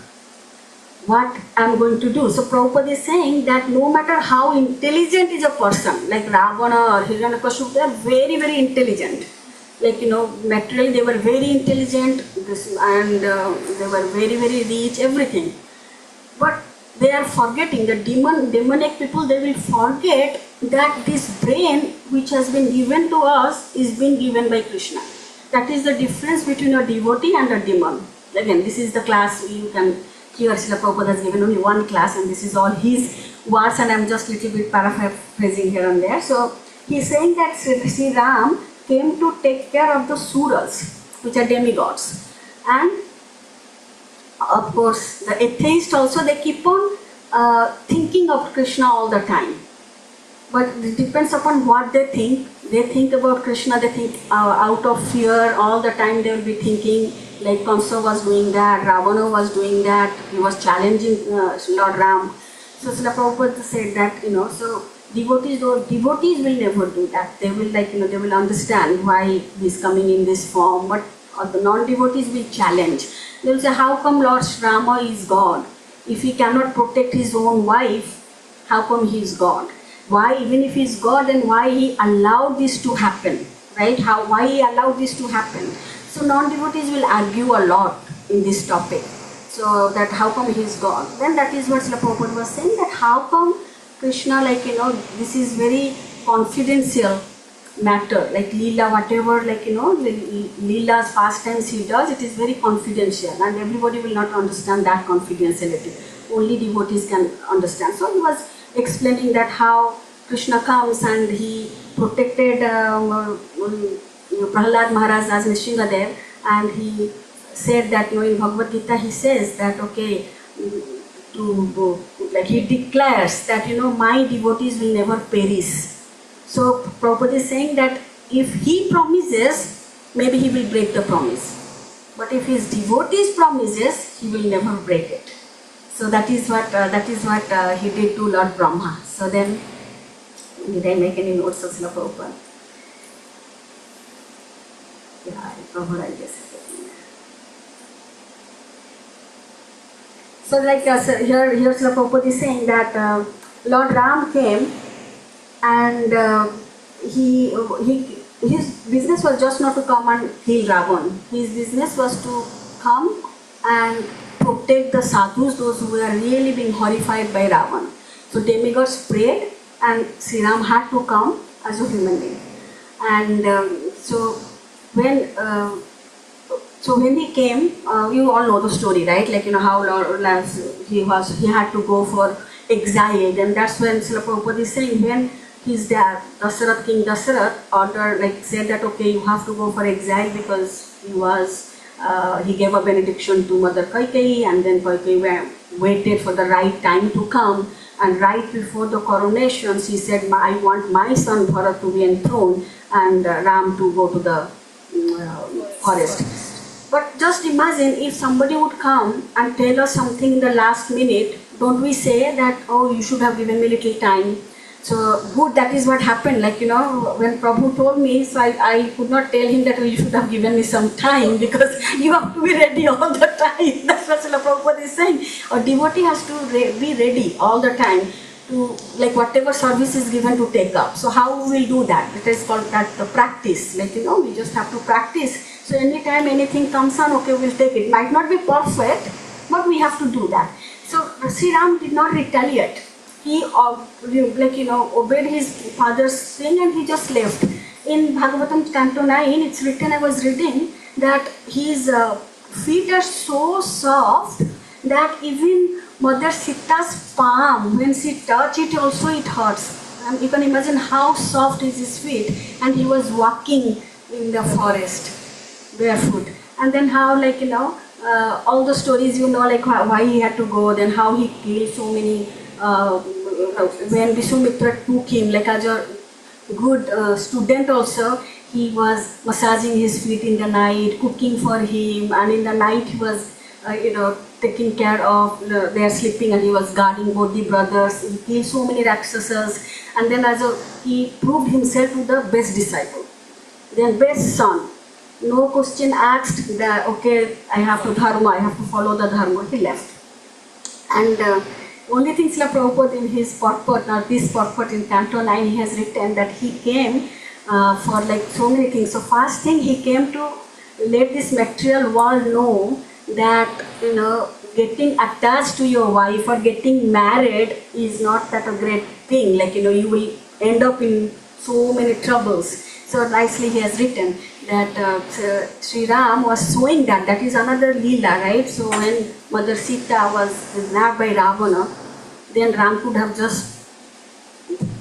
what I am going to do. So Prabhupada is saying that no matter how intelligent is a person, like Ravana or Hiranyakashipu, they are very, very intelligent. Materially they were very intelligent, and they were very, very rich, everything. But they are forgetting, the demonic people, they will forget that this brain which has been given to us is being given by Krishna. That is the difference between a devotee and a demon. Again, this is the class you can. Here Srila Prabhupada has given only one class, and this is all his words, and I am just little bit paraphrasing here and there. So he is saying that Sri Ram came to take care of the Suras, which are demigods. And of course the atheists also, they keep on thinking of Krishna all the time. But it depends upon what they think. They think about Krishna, they think out of fear, all the time they will be thinking, like Kamsa was doing that, Ravana was doing that, he was challenging Lord Ram. So Srila Prabhupada said that, so devotees will never do that. They will they will understand why he is coming in this form, but the non-devotees will challenge. They will say, how come Lord Rama is God? If he cannot protect his own wife, how come he is God? Why, even if he is God, then why he allowed this to happen, right? Why he allowed this to happen? So non-devotees will argue a lot in this topic. So that how come he is God? Then that is what Srila Prabhupada was saying, that how come Krishna, this is very confidential matter, like Leela, whatever, Leela's pastimes he does, it is very confidential, and everybody will not understand that confidentiality. Only devotees can understand. So he was explaining that how Krishna comes and he protected Prahlad Maharaj as Nishingadev, and he said that in Bhagavad Gita he says that like he declares that my devotees will never perish. So Prabhupada is saying that if he promises, maybe he will break the promise. But if his devotees promises, he will never break it. So that is what he did to Lord Brahma. So then, did I make any notes of Srila Prabhupada? Yeah, Prabhupada, I guess. So like here Srila Prabhupada is saying that Lord Ram came, and his business was just not to come and kill Ravan. His business was to come and protect the sadhus, those who were really being horrified by Ravan. So demigods prayed, and Sri Ram had to come as a human being. And so when he came, you all know the story, right? Like how he had to go for exile, and that's when Srila Prabhupada is saying when his dad, King Dasarath, said that okay, you have to go for exile because he gave a benediction to Mother Kaikeyi, and then Kaikeyi waited for the right time to come, and right before the coronations he said, I want my son Bharat to be enthroned and Ram to go to the forest. But just imagine if somebody would come and tell us something in the last minute, don't we say that, oh, you should have given me little time? So good, that is what happened. When Prabhu told me, so I could not tell him that you should have given me some time, because you have to be ready all the time. That's what Srila Prabhupada is saying. A devotee has to be ready all the time to whatever service is given to take up. So how we will do that? It is called that the practice. We just have to practice. So anytime anything comes on, okay, we'll take it. Might not be perfect, but we have to do that. So Sri Ram did not retaliate. He obeyed his father's thing, and he just left. In Bhagavatam Canto 9, it's written, I was reading, that his feet are so soft that even Mother Sita's palm, when she touches it also it hurts. And you can imagine how soft is his feet. And he was walking in the forest, barefoot. And then how all the stories why he had to go, then how he killed so many, when Vishwamitra took him, as a good student also, he was massaging his feet in the night, cooking for him, and in the night he was, taking care of their sleeping, and he was guarding both the brothers. He killed so many Rakshasas, and then he proved himself to the best disciple, then best son. No question asked that, okay, I have to follow the dharma. He left. And only thing Srila Prabhupada in his purport, or this purport in Canto 9, he has written that he came for so many things. So first thing, he came to let this material world know that getting attached to your wife or getting married is not that a great thing. You will end up in so many troubles. So nicely he has written that Sri Ram was showing that is another Leela, right? So when Mother Sita was kidnapped by Ravana, then Ram could have just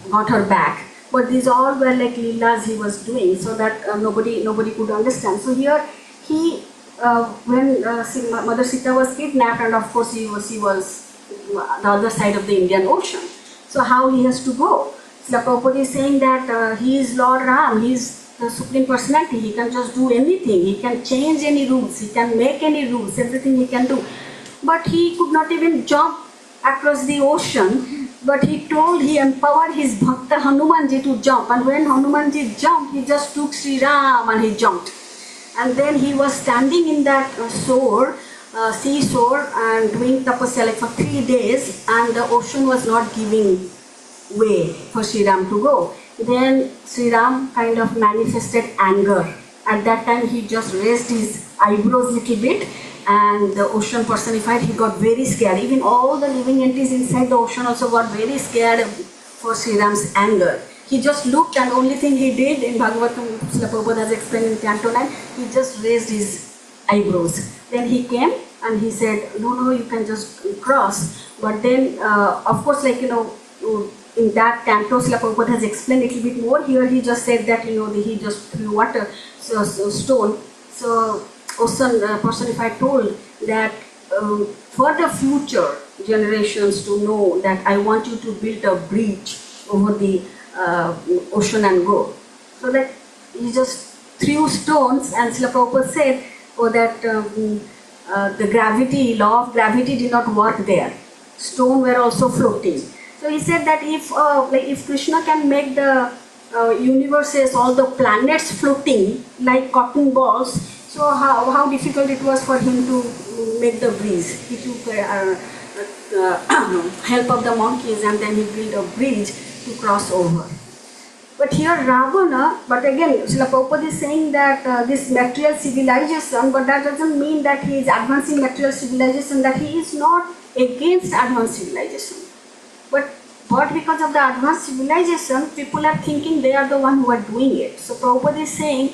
got her back. But these all were Leelas he was doing, so that nobody could understand. So here when Mother Sita was kidnapped, and of course he was the other side of the Indian Ocean. So how he has to go? Srila Prabhupada is saying that he is Lord Ram, he is the Supreme Personality, he can just do anything, he can change any rules, he can make any rules, everything he can do. But he could not even jump across the ocean, but he empowered his Bhakta Hanumanji to jump, and when Hanumanji jumped, he just took Sri Ram and he jumped. And then he was standing in that seashore and doing tapasya for 3 days, and the ocean was not giving way for Sri Ram to go. Then Sri Ram kind of manifested anger. At that time he just raised his eyebrows a little bit, and the ocean personified, he got very scared. Even all the living entities inside the ocean also got very scared for Sri Ram's anger. He just looked, and only thing he did in Bhagavatam, Srila Prabhupada has explained in Canto 9, he just raised his eyebrows. Then he came and he said, no, you can just cross. But then, of course, in that canto, Srila Prabhupada has explained a little bit more. Here he just said that, he just threw water, stone. So, ocean personified told that for the future generations to know that I want you to build a bridge over the ocean and go. So that he just threw stones, and Srila Prabhupada said that the gravity, law of gravity did not work there. Stone were also floating. So he said that if Krishna can make the universes, all the planets floating like cotton balls, so how difficult it was for him to make the breeze. He took help of the monkeys, and then he built a bridge to cross over. But here Ravana, but again Srila Prabhupada is saying that this material civilization, but that doesn't mean that he is advancing material civilization, that he is not against advanced civilization. But because of the advanced civilization, people are thinking they are the one who are doing it. So Prabhupada is saying,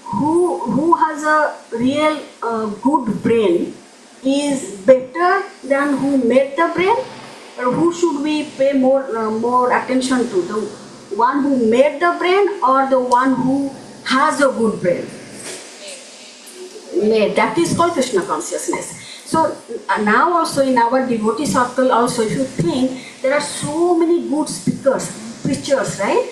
who has a real good brain is better than who made the brain, or who should we pay more attention to, the one who made the brain or the one who has a good brain? Made. That is called Krishna consciousness. So now also in our devotee circle also, if you think, there are so many good speakers, preachers, right?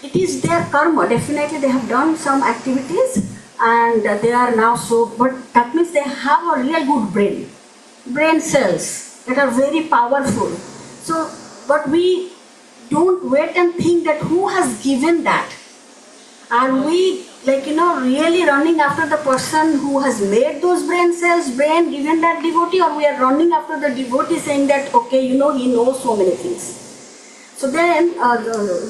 It is their karma. Definitely they have done some activities and they are now so, but that means they have a real good brain cells that are very powerful. So, but we don't wait and think that who has given that. Are we really running after the person who has made those brain cells, given that devotee, or we are running after the devotee saying that, okay, he knows so many things. So then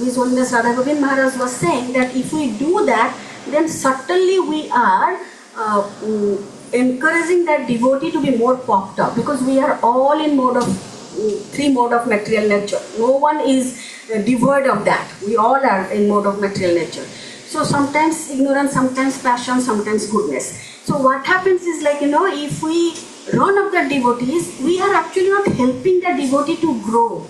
His Holiness Radha Govind Maharaj was saying that if we do that, then certainly we are encouraging that devotee to be more popped up, because we are all in three mode of material nature. No one is devoid of that. We all are in mode of material nature. So sometimes ignorance, sometimes passion, sometimes goodness. So what happens is if we run after devotees, we are actually not helping the devotee to grow,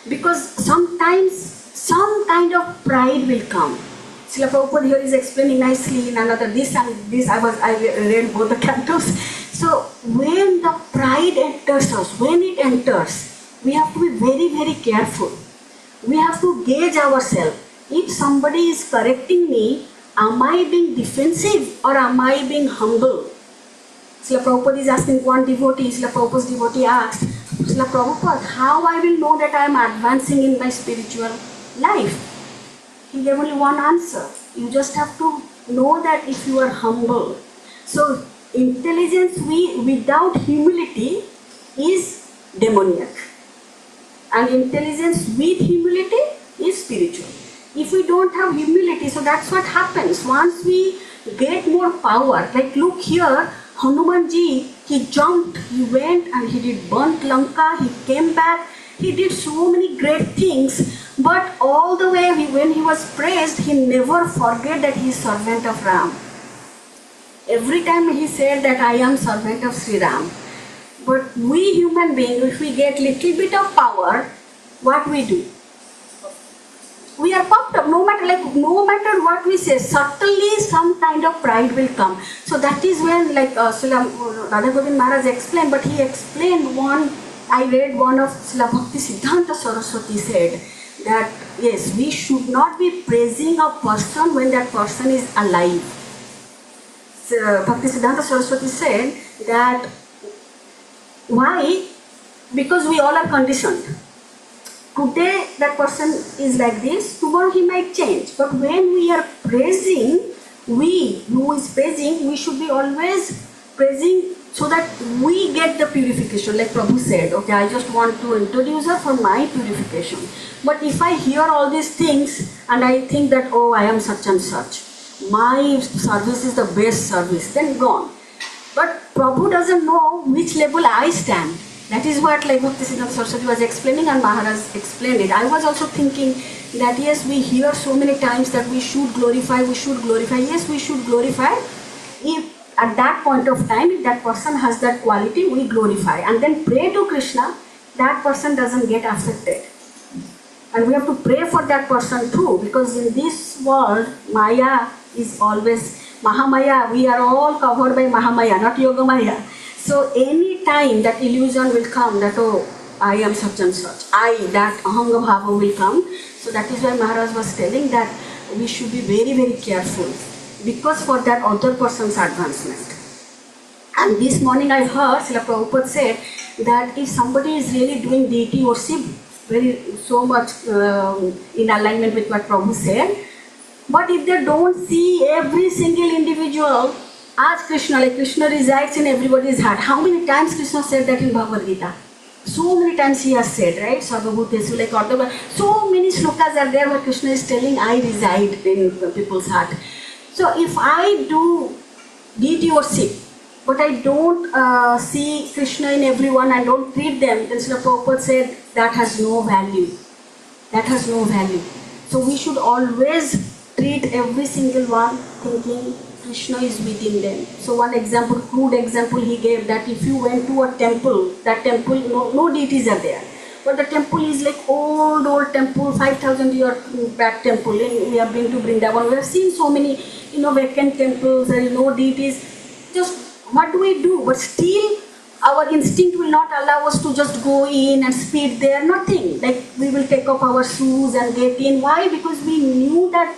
because sometimes some kind of pride will come. Srila Prabhupada here is explaining nicely in another this and this. I read both the cantos. So when the pride enters us, when it enters, we have to be very, very careful. We have to gauge ourselves. If somebody is correcting me, am I being defensive or am I being humble? Srila Prabhupada is asking one devotee, Srila Prabhupada's devotee asked, Srila Prabhupada, how I will know that I am advancing in my spiritual life? He gave only one answer. You just have to know that if you are humble. So intelligence without humility is demoniac. And intelligence with humility is spiritual. If we don't have humility, so that's what happens. Once we get more power, like look here, Hanumanji, he jumped, he went and he did burnt Lanka, he came back, he did so many great things, but all the way when he was praised, he never forget that he is servant of Ram. Every time he said that I am servant of Sri Ram. But we human beings, if we get little bit of power, what we do? We are puffed up. No matter what we say, certainly some kind of pride will come. So that is when Srila Radha Govind Maharaj explained, but he explained I read one of Srila Bhakti Siddhanta Saraswati said that yes, we should not be praising a person when that person is alive. So Bhakti Siddhanta Saraswati said that why? Because we all are conditioned. Today that person is like this, tomorrow he might change. But when we are praising, we should be always praising so that we get the purification. Like Prabhu said, okay, I just want to introduce her for my purification. But if I hear all these things and I think that, oh, I am such and such, my service is the best service, then gone. But Prabhu doesn't know which level I stand. That is what Bhakti Siddhanta Saraswati was explaining and Maharaj explained it. I was also thinking that yes, we hear so many times that we should glorify. Yes, we should glorify. If at that point of time, if that person has that quality, we glorify. And then pray to Krishna, that person doesn't get affected. And we have to pray for that person too, because in this world, Maya is always Mahamaya. We are all covered by Mahamaya, not Yoga Maya. So any time that illusion will come, that oh, I am such and such, that Ahanga Bhava will come. So that is why Maharaj was telling that we should be very, very careful, because for that other person's advancement. And this morning I heard Srila Prabhupada said that if somebody is really doing deity worship, so much in alignment with what Prabhu said, but if they don't see every single individual as Krishna, like Krishna resides in everybody's heart. How many times Krishna said that in Bhagavad Gita? So many times he has said, right? Sarvabhutesu, like so many slokas are there where Krishna is telling, I reside in people's heart. So if I do deity worship, but I don't see Krishna in everyone and don't treat them, then Srila Prabhupada said that has no value. That has no value. So we should always treat every single one thinking Krishna is within them. So one example, crude example he gave, that if you went to a temple, that temple, no deities are there. But the temple is like old temple, 5,000 year back temple. And we have been to Vrindavan. We have seen so many, vacant temples, there is no deities. Just what do we do? But still our instinct will not allow us to just go in and speed there, nothing. Like we will take off our shoes and get in. Why? Because we knew that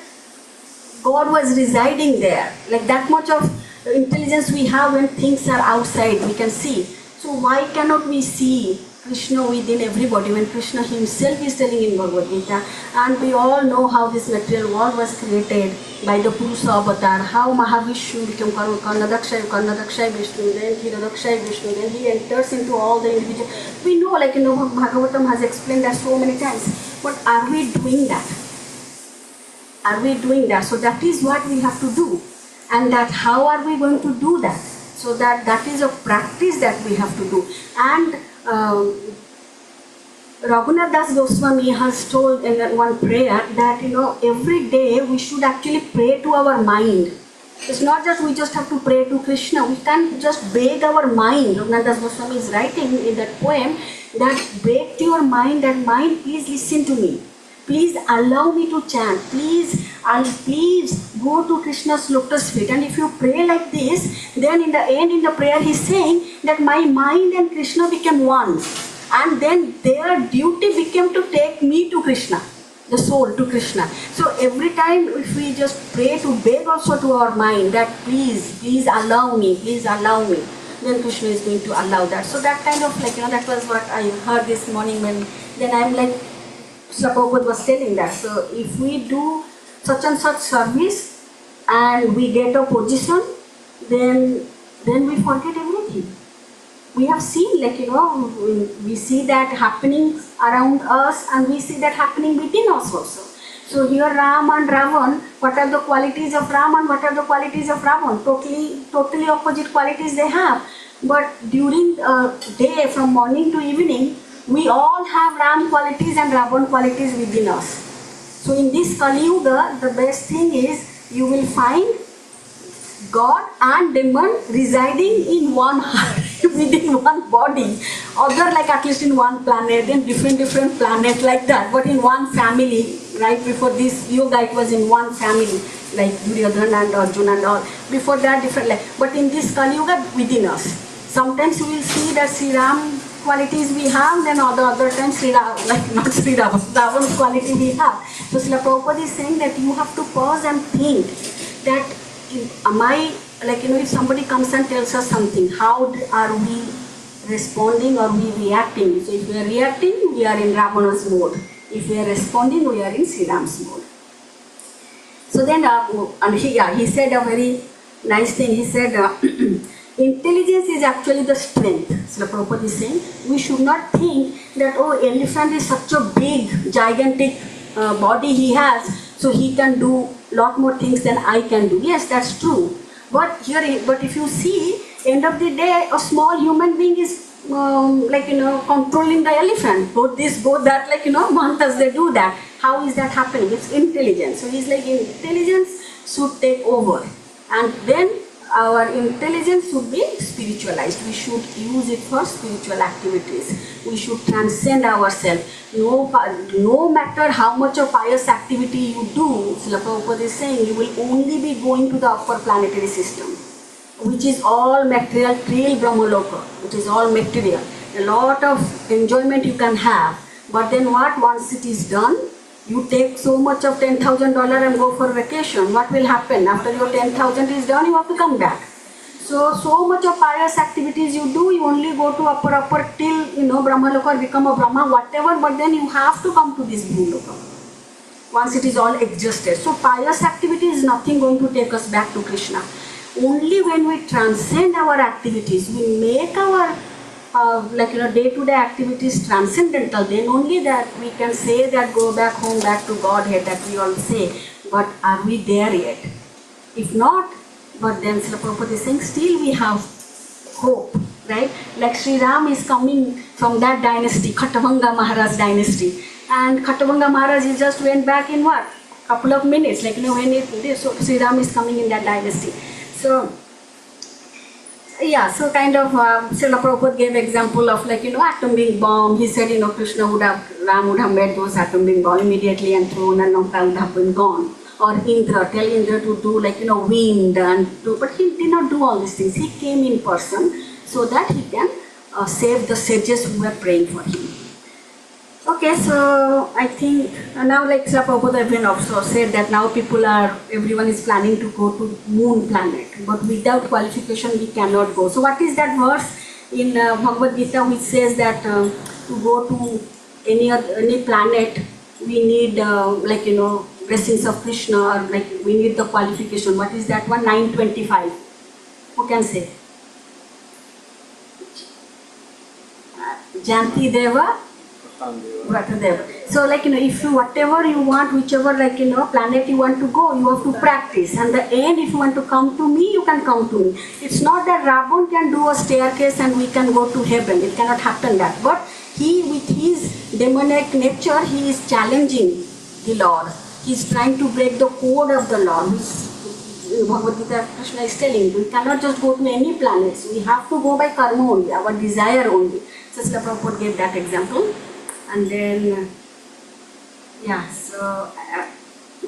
God was residing there. Like that much of intelligence we have when things are outside, we can see. So why cannot we see Krishna within everybody when Krishna himself is telling in Bhagavad Gita? And we all know how this material world was created by the Purusha avatar, how Mahavishnu became Karnadakshay Vishnu, then Hiradakshay Vishnu, then he enters into all the individual. We know, like Bhagavatam has explained that so many times. But are we doing that? Are we doing that? So that is what we have to do. And that how are we going to do that? So that is a practice that we have to do. And Raghunath Das Goswami has told in one prayer that every day we should actually pray to our mind. It's not just we just have to pray to Krishna. We can't just beg our mind. Raghunath Das Goswami is writing in that poem that beg to your mind, that mind, please listen to me. Please allow me to chant. Please go to Krishna's lotus feet. And if you pray like this, then in the end, in the prayer, he's saying that my mind and Krishna became one. And then their duty became to take me to Krishna, the soul to Krishna. So every time if we just pray to beg also to our mind that please allow me, then Krishna is going to allow that. So that kind of that was what I heard this morning then I'm like, Srila Prabhupada was telling that. So if we do such and such service and we get a position, then we forget everything. We have seen, we see that happening around us and we see that happening within us also. So here Ram and Ravan, what are the qualities of Ram and what are the qualities of Ravan? Totally opposite qualities they have. But during day, from morning to evening, we all have Ram qualities and Ravan qualities within us. So in this Kali Yuga, the best thing is you will find God and demon residing in one heart, within one body. Other at least in one planet, then different planets like that. But in one family, right before this yoga, it was in one family, like Duryodhana and Arjuna and all. Before that, different. But in this Kali Yuga, within us. Sometimes we will see that Sri Ram qualities we have, then other times Sri Ram, not Sri Ram, Ravan's quality we have. So Srila Prabhupada is saying that you have to pause and think that am I, if somebody comes and tells us something, how are we responding or we reacting? So if we are reacting, we are in Ravana's mode. If we are responding, we are in Sri Ram's mode. So then, he said a very nice thing. He said, intelligence is actually the strength. So the Prabhupada is saying, we should not think that, elephant is such a big, gigantic body he has, so he can do lot more things than I can do. Yes, that's true. But if you see, end of the day, a small human being is controlling the elephant. Both this, both that, mantas, they do that. How is that happening? It's intelligence. So he's like, intelligence should take over. And then our intelligence should be spiritualized. We should use it for spiritual activities. We should transcend ourselves. No matter how much of pious activity you do, Srila Prabhupada is saying, you will only be going to the upper planetary system, which is all material, till Brahmaloka, which is all material. A lot of enjoyment you can have, but then what? Once it is done, you take so much of $10,000 and go for vacation. What will happen? After your 10,000 is done, you have to come back. So much of pious activities you do, you only go to upper till, Brahmaloka or become a Brahma, whatever, but then you have to come to this Bhuloka once it is all exhausted. So pious activity is nothing going to take us back to Krishna. Only when we transcend our activities, we make our day-to-day activities transcendental, then only that we can say that go back home, back to Godhead, that we all say. But are we there yet? If not, but then Srila Prabhupada is saying still we have hope, right? Like Sri Ram is coming from that dynasty, Khatavanga Maharaj dynasty. And Khatavanga Maharaj he just went back in what? Couple of minutes, so Sri Ram is coming in that dynasty. So kind of Srila Prabhupada gave example of atomic bomb. He said, Ram would have made those atomic bomb immediately and thrown and Lanka would have been gone. Or Indra, tell Indra to do wind and do, but he did not do all these things. He came in person so that he can save the sages who were praying for him. Okay, so I think now Srila Prabhupada even also said that now everyone is planning to go to moon planet, but without qualification we cannot go. So what is that verse in Bhagavad Gita which says that to go to any planet we need blessings of Krishna, or we need the qualification. What is that one? 925. Who can say? Janti Deva, Vratadeva. So if you whatever you want, whichever planet you want to go, you have to practice. And the end, if you want to come to me, you can come to me. It's not that Ravan can do a staircase and we can go to heaven. It cannot happen that. But he, with his demonic nature, he is challenging the Lord. He is trying to break the code of the Lord. In Bhagavad Gita, Krishna is telling, we cannot just go to any planets. We have to go by karma only, our desire only. So Srila Prabhupada gave that example. And then,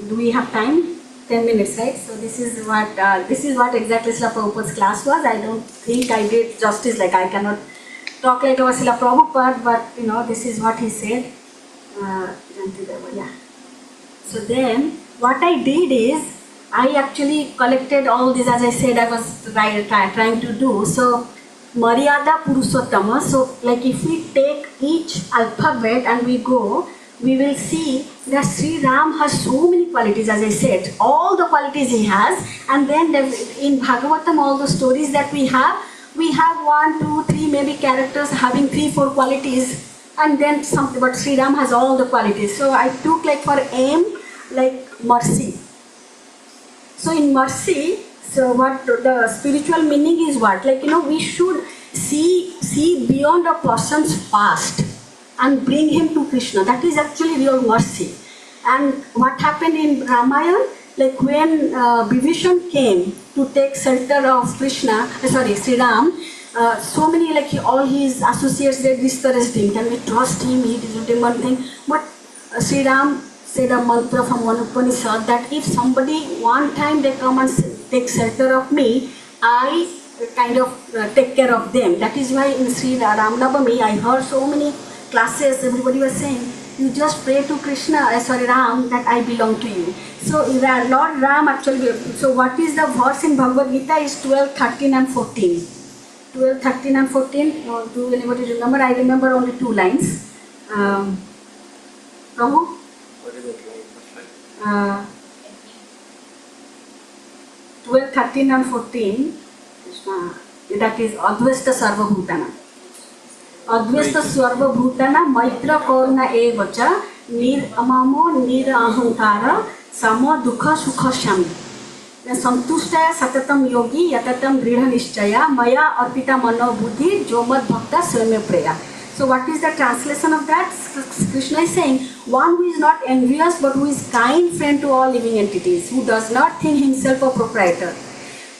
do we have time? 10 minutes, right? So this is what exactly Srila Prabhupada's class was. I don't think I did justice. I cannot talk like our Srila Prabhupada, but this is what he said. So then, what I did is, I actually collected all this, as I said, I was trying to do. So, Maryada Purushottama, so if we take each alphabet and we go, we will see that Sri Ram has so many qualities, as I said, all the qualities he has. And then in Bhagavatam, all the stories that we have 1, 2, 3 maybe characters having 3, 4 qualities. And then something, but Sri Ram has all the qualities. So I took for aim, mercy. So in mercy, so what the spiritual meaning is what? We should see beyond a person's past and bring him to Krishna. That is actually real mercy. And what happened in Ramayana, when Vibhishan came to take shelter of Sri Ram, so many all his associates, they discouraged him. Can we trust him? He did one thing. But Sri Ram said a mantra from one Upanishad that if somebody one time they come and take shelter of me, I kind of take care of them. That is why in Sri Ram Navami I heard so many classes, everybody was saying, you just pray to Ram, that I belong to you. So Lord Ram actually, so what is the verse in Bhagavad Gita is 12, 13 and 14. 12, 13 and 14, do anybody remember? I remember only 2 lines. Prabhu? What is that line? 12, 13 and 14, that is Advaita Sarva Bhutana. Advaita Sarva Bhutana, Maitra Korna Evacha, Nir Amamo, Nir Ahankara, Sama Dukha Sukha Shami. Santushtaya Satatam Yogi, Yatatam Dridha Nishchaya, Maya Arpita Mano Buddhi, Jomad Bhakta Swame Preya. So what is the translation of that? Krishna is saying, one who is not envious but who is kind friend to all living entities, who does not think himself a proprietor,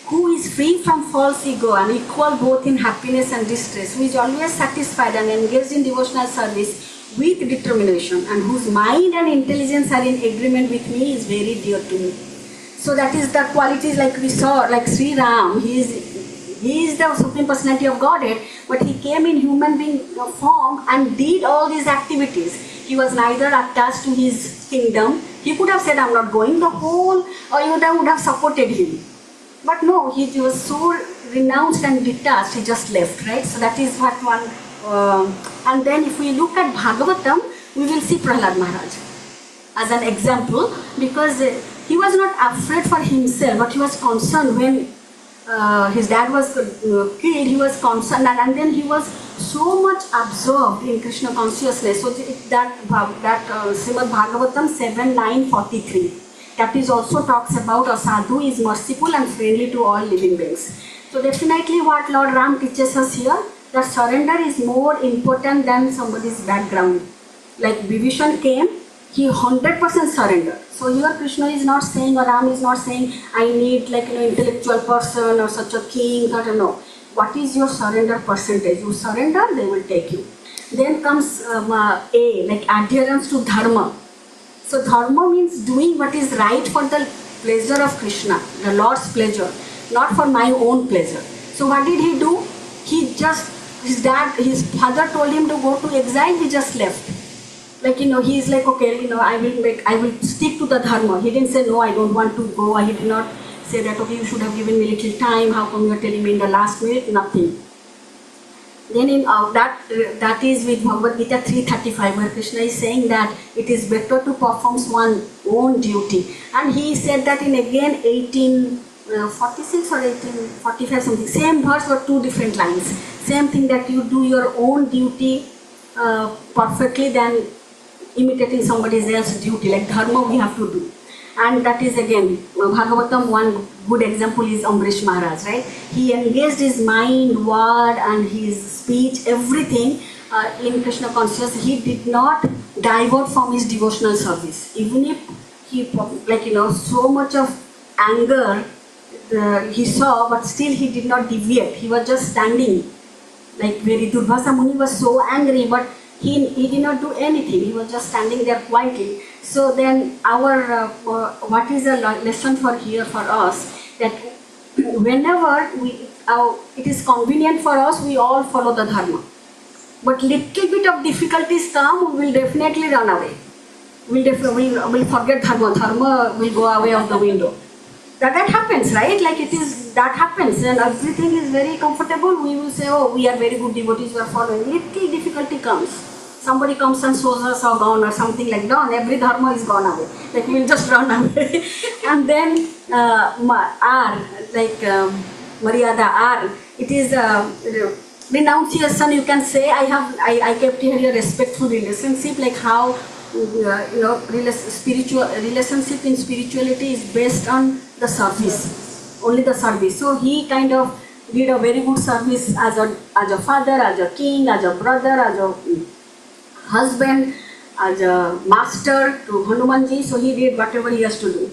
who is free from false ego and equal both in happiness and distress, who is always satisfied and engaged in devotional service with determination, and whose mind and intelligence are in agreement with me is very dear to me. So that is the qualities like we saw, like Sri Ram, he is the Supreme Personality of Godhead, but he came in human being form and did all these activities. He was neither attached to his kingdom. He could have said, I'm not going, the whole Ayodhya would have supported him. But no, he was so renounced and detached, he just left, right? So that is what one, and then if we look at Bhagavatam, we will see Prahlad Maharaj as an example, because he was not afraid for himself, but he was concerned when his dad was killed, he was concerned, and then he was so much absorbed in Krishna consciousness. So that Srimad Bhagavatam 7:9-43. That is also talks about a sadhu is merciful and friendly to all living beings. So definitely what Lord Ram teaches us here, that surrender is more important than somebody's background. Like Vibhishan came, he 100% surrendered. So here Krishna is not saying, or Ram is not saying, I need like intellectual person or such a king, I don't know. What is your surrender percentage? You surrender, they will take you. Then comes A, like adherence to dharma. So dharma means doing what is right for the pleasure of Krishna, the Lord's pleasure, not for my own pleasure. So what did he do? He just, his father told him to go to exile, he just left. Like, he is like, okay, I will stick to the dharma. He didn't say, no, I don't want to go. He did not say that, okay, you should have given me a little time. How come you are telling me in the last minute? Nothing. Then in that is with Bhagavad Gita 3:35, where Krishna is saying that it is better to perform one's own duty. And he said that in again 1846 or 1845 something. Same verse but two different lines. Same thing, that you do your own duty perfectly than imitating somebody else's duty. Like dharma we have to do. And that is again, Bhagavatam, one good example is Ambrish Maharaj, right? He engaged his mind, word and his speech, everything in Krishna consciousness. He did not divert from his devotional service. Even if he, so much of anger he saw, but still he did not deviate. He was just standing. Like very Durvasa Muni was so angry, but he did not do anything. He was just standing there quietly. So then our what is a lesson for here for us, that whenever it is convenient for us, we all follow the dharma. But little bit of difficulties come, we will definitely run away. We'll forget dharma. Dharma will go away of the window. That happens, right? Like that happens, and everything is very comfortable. We will say, oh, we are very good devotees, we are following. Little difficulty comes. Somebody comes and shows us how gone or something like that, every dharma is gone away. Like we'll just run away. And then R, like Maryada R, it is renunciation, you can say. I kept here a respectful relationship, like how spiritual relationship in spirituality is based on the service, only the service. So he kind of did a very good service as a father, as a king, as a brother, as a husband, as a master to Hanumanji. So he did whatever he has to do.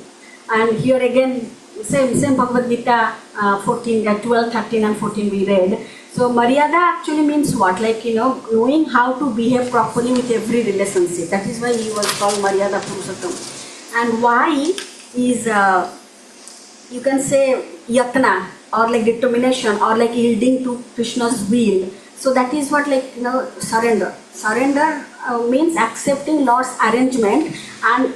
And here again, same Bhagavad Gita 12, 13 and 14 we read. So Maryada actually means what? Like, knowing how to behave properly with every relationship. That is why he was called Maryada Purushottam. And why is, you can say, yatna, or like determination, or like yielding to Krishna's will. So that is what, like, surrender. Surrender means accepting Lord's arrangement and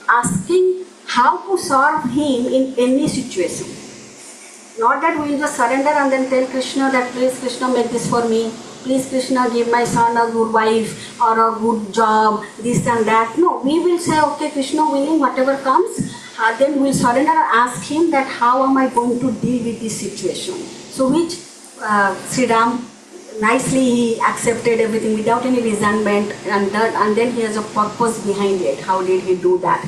asking how to serve him in any situation. Not that we will just surrender and then tell Krishna that, please Krishna, make this for me. Please Krishna, give my son a good wife or a good job, this and that. No, we will say, okay, Krishna willing, whatever comes, then we will surrender and ask him that how am I going to deal with this situation. So which Sri Ram, nicely he accepted everything without any resentment, and then he has a purpose behind it. How did he do that?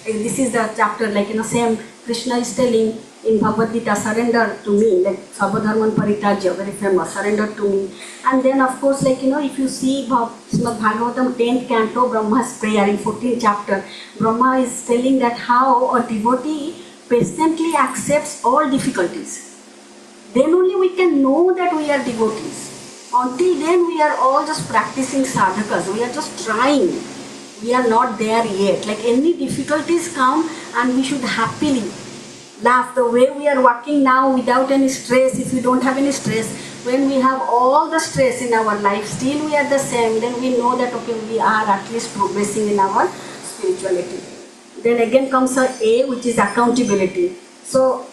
And this is the chapter, like, same Krishna is telling in Bhagavad Gita, surrender to me, like Sarvadharman Parityajya, very famous, surrender to me. And then of course, like, if you see Srimad Bhagavatam 10th canto, Brahma's prayer in 14th chapter, Brahma is telling that how a devotee patiently accepts all difficulties. Then only we can know that we are devotees. Until then, we are all just practicing sadhakas. We are just trying. We are not there yet. Like any difficulties come, and we should happily laugh. The way we are working now without any stress, if we don't have any stress, when we have all the stress in our life, still we are the same, then we know that okay, we are at least progressing in our spirituality. Then again comes A, which is accountability. So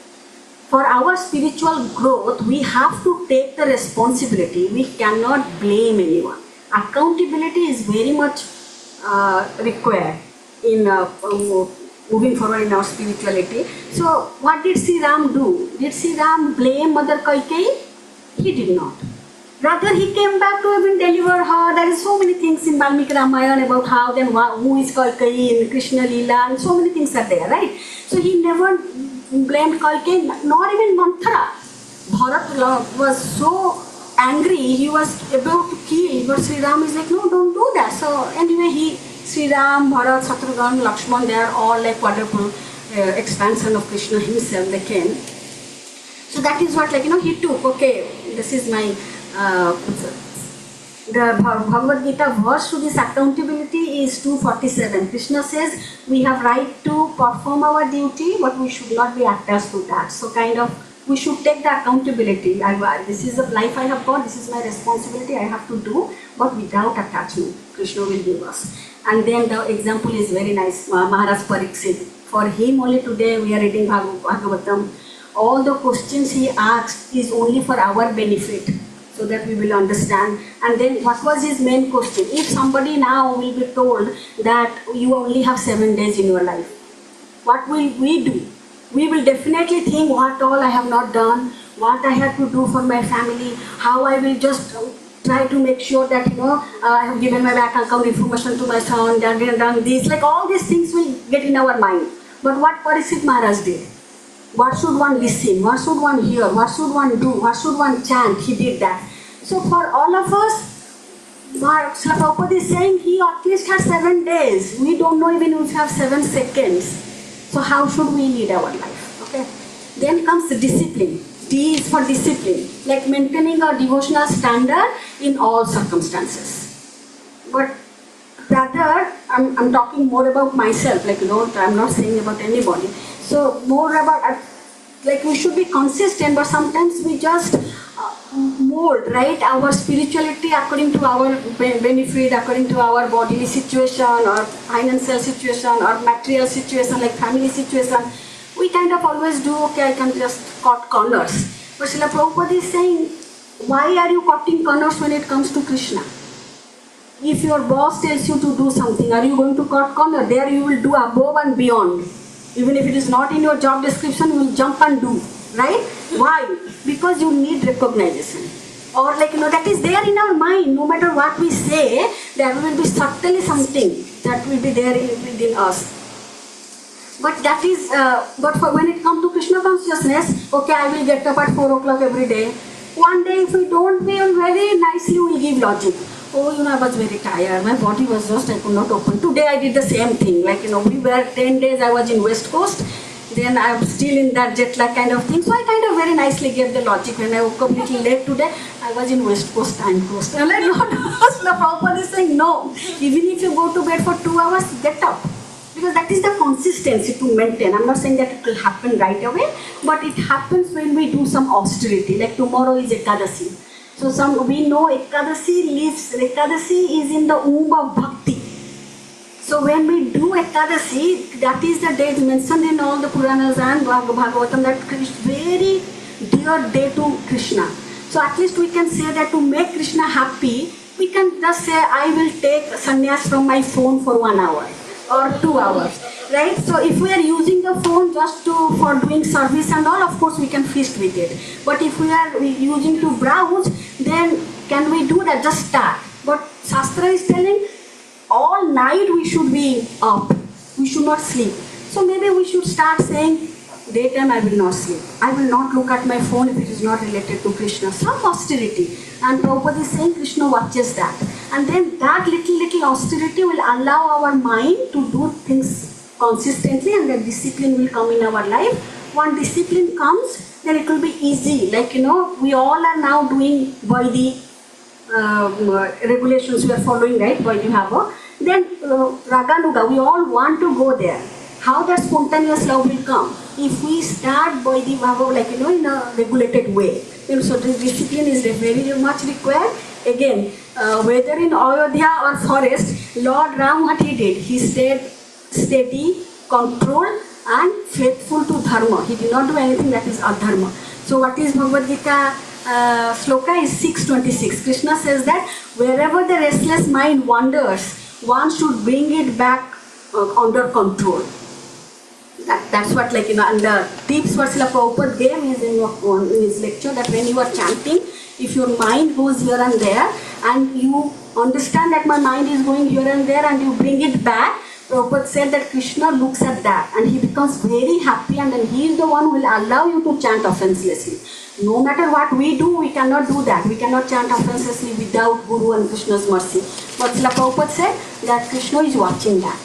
for our spiritual growth, we have to take the responsibility. We cannot blame anyone. Accountability is very much required in moving forward in our spirituality. So what did Sri Ram do? Did Sri Ram blame Mother Kaikeyi? He did not. Rather, he came back to even deliver her. There is so many things in Valmiki Ramayana about how then who is Kaikeyi in Krishna Leela, and so many things are there, right? So he never blamed Kaikeyi, nor even Manthara. Bharat was so angry, he was about to kill, but Sri Ram is like, no, don't do that. So anyway, Sri Ram, Bharat, Shatrughan, Lakshman, they are all like quadruple expansion of Krishna himself, they came. So that is what, he took, okay, this is my, the Bhagavad Gita verse to this accountability is 247. Krishna says, we have right to perform our duty, but we should not be attached to that. So we should take the accountability. This is the life I have got, this is my responsibility, I have to do, but without attachment. Krishna will give us. And then the example is very nice, Maharaj Pariksit. For him only today we are reading Bhagavatam. All the questions he asked is only for our benefit, so that we will understand. And then what was his main question? If somebody now will be told that you only have 7 days in your life, what will we do? We will definitely think what all I have not done, what I have to do for my family, how I will just try to make sure that I have given my bank account information to my son, done this, like all these things will get in our mind. But what Pariksit Maharaj did? What should one listen? What should one hear? What should one do? What should one chant? He did that. So for all of us, Srila Prabhupada is saying he at least has 7 days. We don't know even if we have 7 seconds. So how should we lead our life? Okay. Then comes the discipline. D is for discipline, like maintaining a devotional standard in all circumstances. But rather, I'm talking more about myself, I'm not saying about anybody. So more about, we should be consistent, but sometimes we just mold, right, our spirituality according to our benefit, according to our bodily situation, or financial situation, or material situation, like family situation. We always do, okay, I can just cut corners. But Srila Prabhupada is saying, why are you cutting corners when it comes to Krishna? If your boss tells you to do something, are you going to cut corner? There you will do above and beyond. Even if it is not in your job description, you will jump and do, right? Why? Because you need recognition. Or that is there in our mind. No matter what we say, there will be certainly something that will be there within us. But that is, when it comes to Krishna consciousness, okay, I will get up at 4 o'clock every day. One day, if we don't, we will very nicely will give logic. Oh, I was very tired. My body was just, I could not open. Today I did the same thing. We were 10 days, I was in West Coast. Then I am still in that jet lag kind of thing. So I very nicely gave the logic. When I woke up a little late today, I was in West Coast time coast. And the Prabhupada is saying, no. Even if you go to bed for 2 hours, get up. Because that is the consistency to maintain. I'm not saying that it will happen right away, but it happens when we do some austerity. Like tomorrow is Ekadasi. So we know Ekadasi is in the womb of Bhakti. So when we do Ekadasi, that is the day mentioned in all the Puranas and Bhagavatam, that very dear day to Krishna. So at least we can say that to make Krishna happy, we can just say, I will take sannyas from my phone for 1 hour or 2 hours, right? So if we are using the phone just for doing service and all, of course we can feast with it. But if we are using to browse, then can we do that? Just start. But Shastra is telling all night we should be up. We should not sleep. So maybe we should start saying, daytime I will not sleep. I will not look at my phone if it is not related to Krishna. Some austerity. And Prabhupada is saying Krishna watches that. And then that little austerity will allow our mind to do things consistently, and then discipline will come in our life. When discipline comes, then it will be easy. Like, we all are now doing by the regulations we are following, right? By the Hava. Then Raganuga, we all want to go there. How that spontaneous love will come? If we start by the Bhava, like, in a regulated way. So this discipline is very much required. Again, whether in Ayodhya or forest, Lord Ram, what he did? He stayed steady, controlled, and faithful to dharma. He did not do anything that is adharma. So what is Bhagavad Gita sloka is 626. Krishna says that wherever the restless mind wanders, one should bring it back under control. That's what, like, and the tips what Srila Prabhupada gave is in his lecture, that when you are chanting, if your mind goes here and there, and you understand that my mind is going here and there, and you bring it back, Prabhupada said that Krishna looks at that and he becomes very happy, and then he is the one who will allow you to chant offenselessly. No matter what we do, we cannot do that. We cannot chant offenselessly without Guru and Krishna's mercy. But Srila Prabhupada said that Krishna is watching that.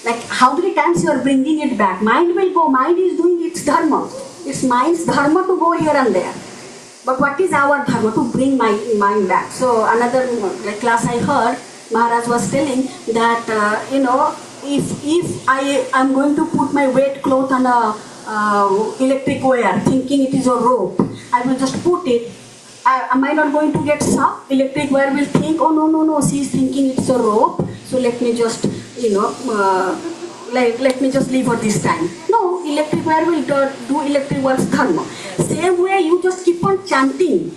Like, how many times you are bringing it back? Mind will go. Mind is doing its dharma. It's mind's dharma to go here and there. But what is our dharma? To bring my mind back. So another class I heard, Maharaj was telling that, if I am going to put my wet cloth on a electric wire, thinking it is a rope, I will just put it. Am I not going to get socked? Electric wire will think, oh no, she is thinking it's a rope, so let me just, let me just leave her this time. No, electric wire will do electric wire's dharma. Same way, you just keep on chanting.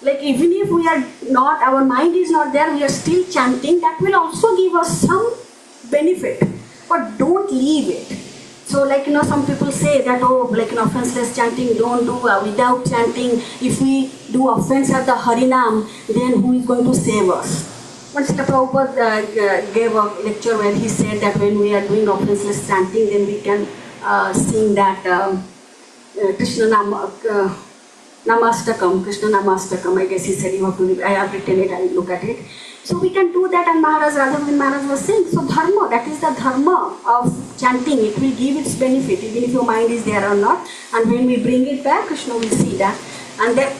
Like, even if we are not, our mind is not there, we are still chanting, that will also give us some benefit. But don't leave it. So, like, some people say that, offenseless chanting, don't do without chanting. If we do offense at the Harinam, then who is going to save us? Once Srila Prabhupada gave a lecture where he said that when we are doing offenseless chanting, then we can sing that Krishna Namastakam, Krishna Namastakam, I guess he said you have to, I have written it, I will look at it. So we can do that, and Radhavin Maharaj was saying, so dharma, that is the dharma of chanting, it will give its benefit, even if your mind is there or not, and when we bring it back, Krishna will see that. And then,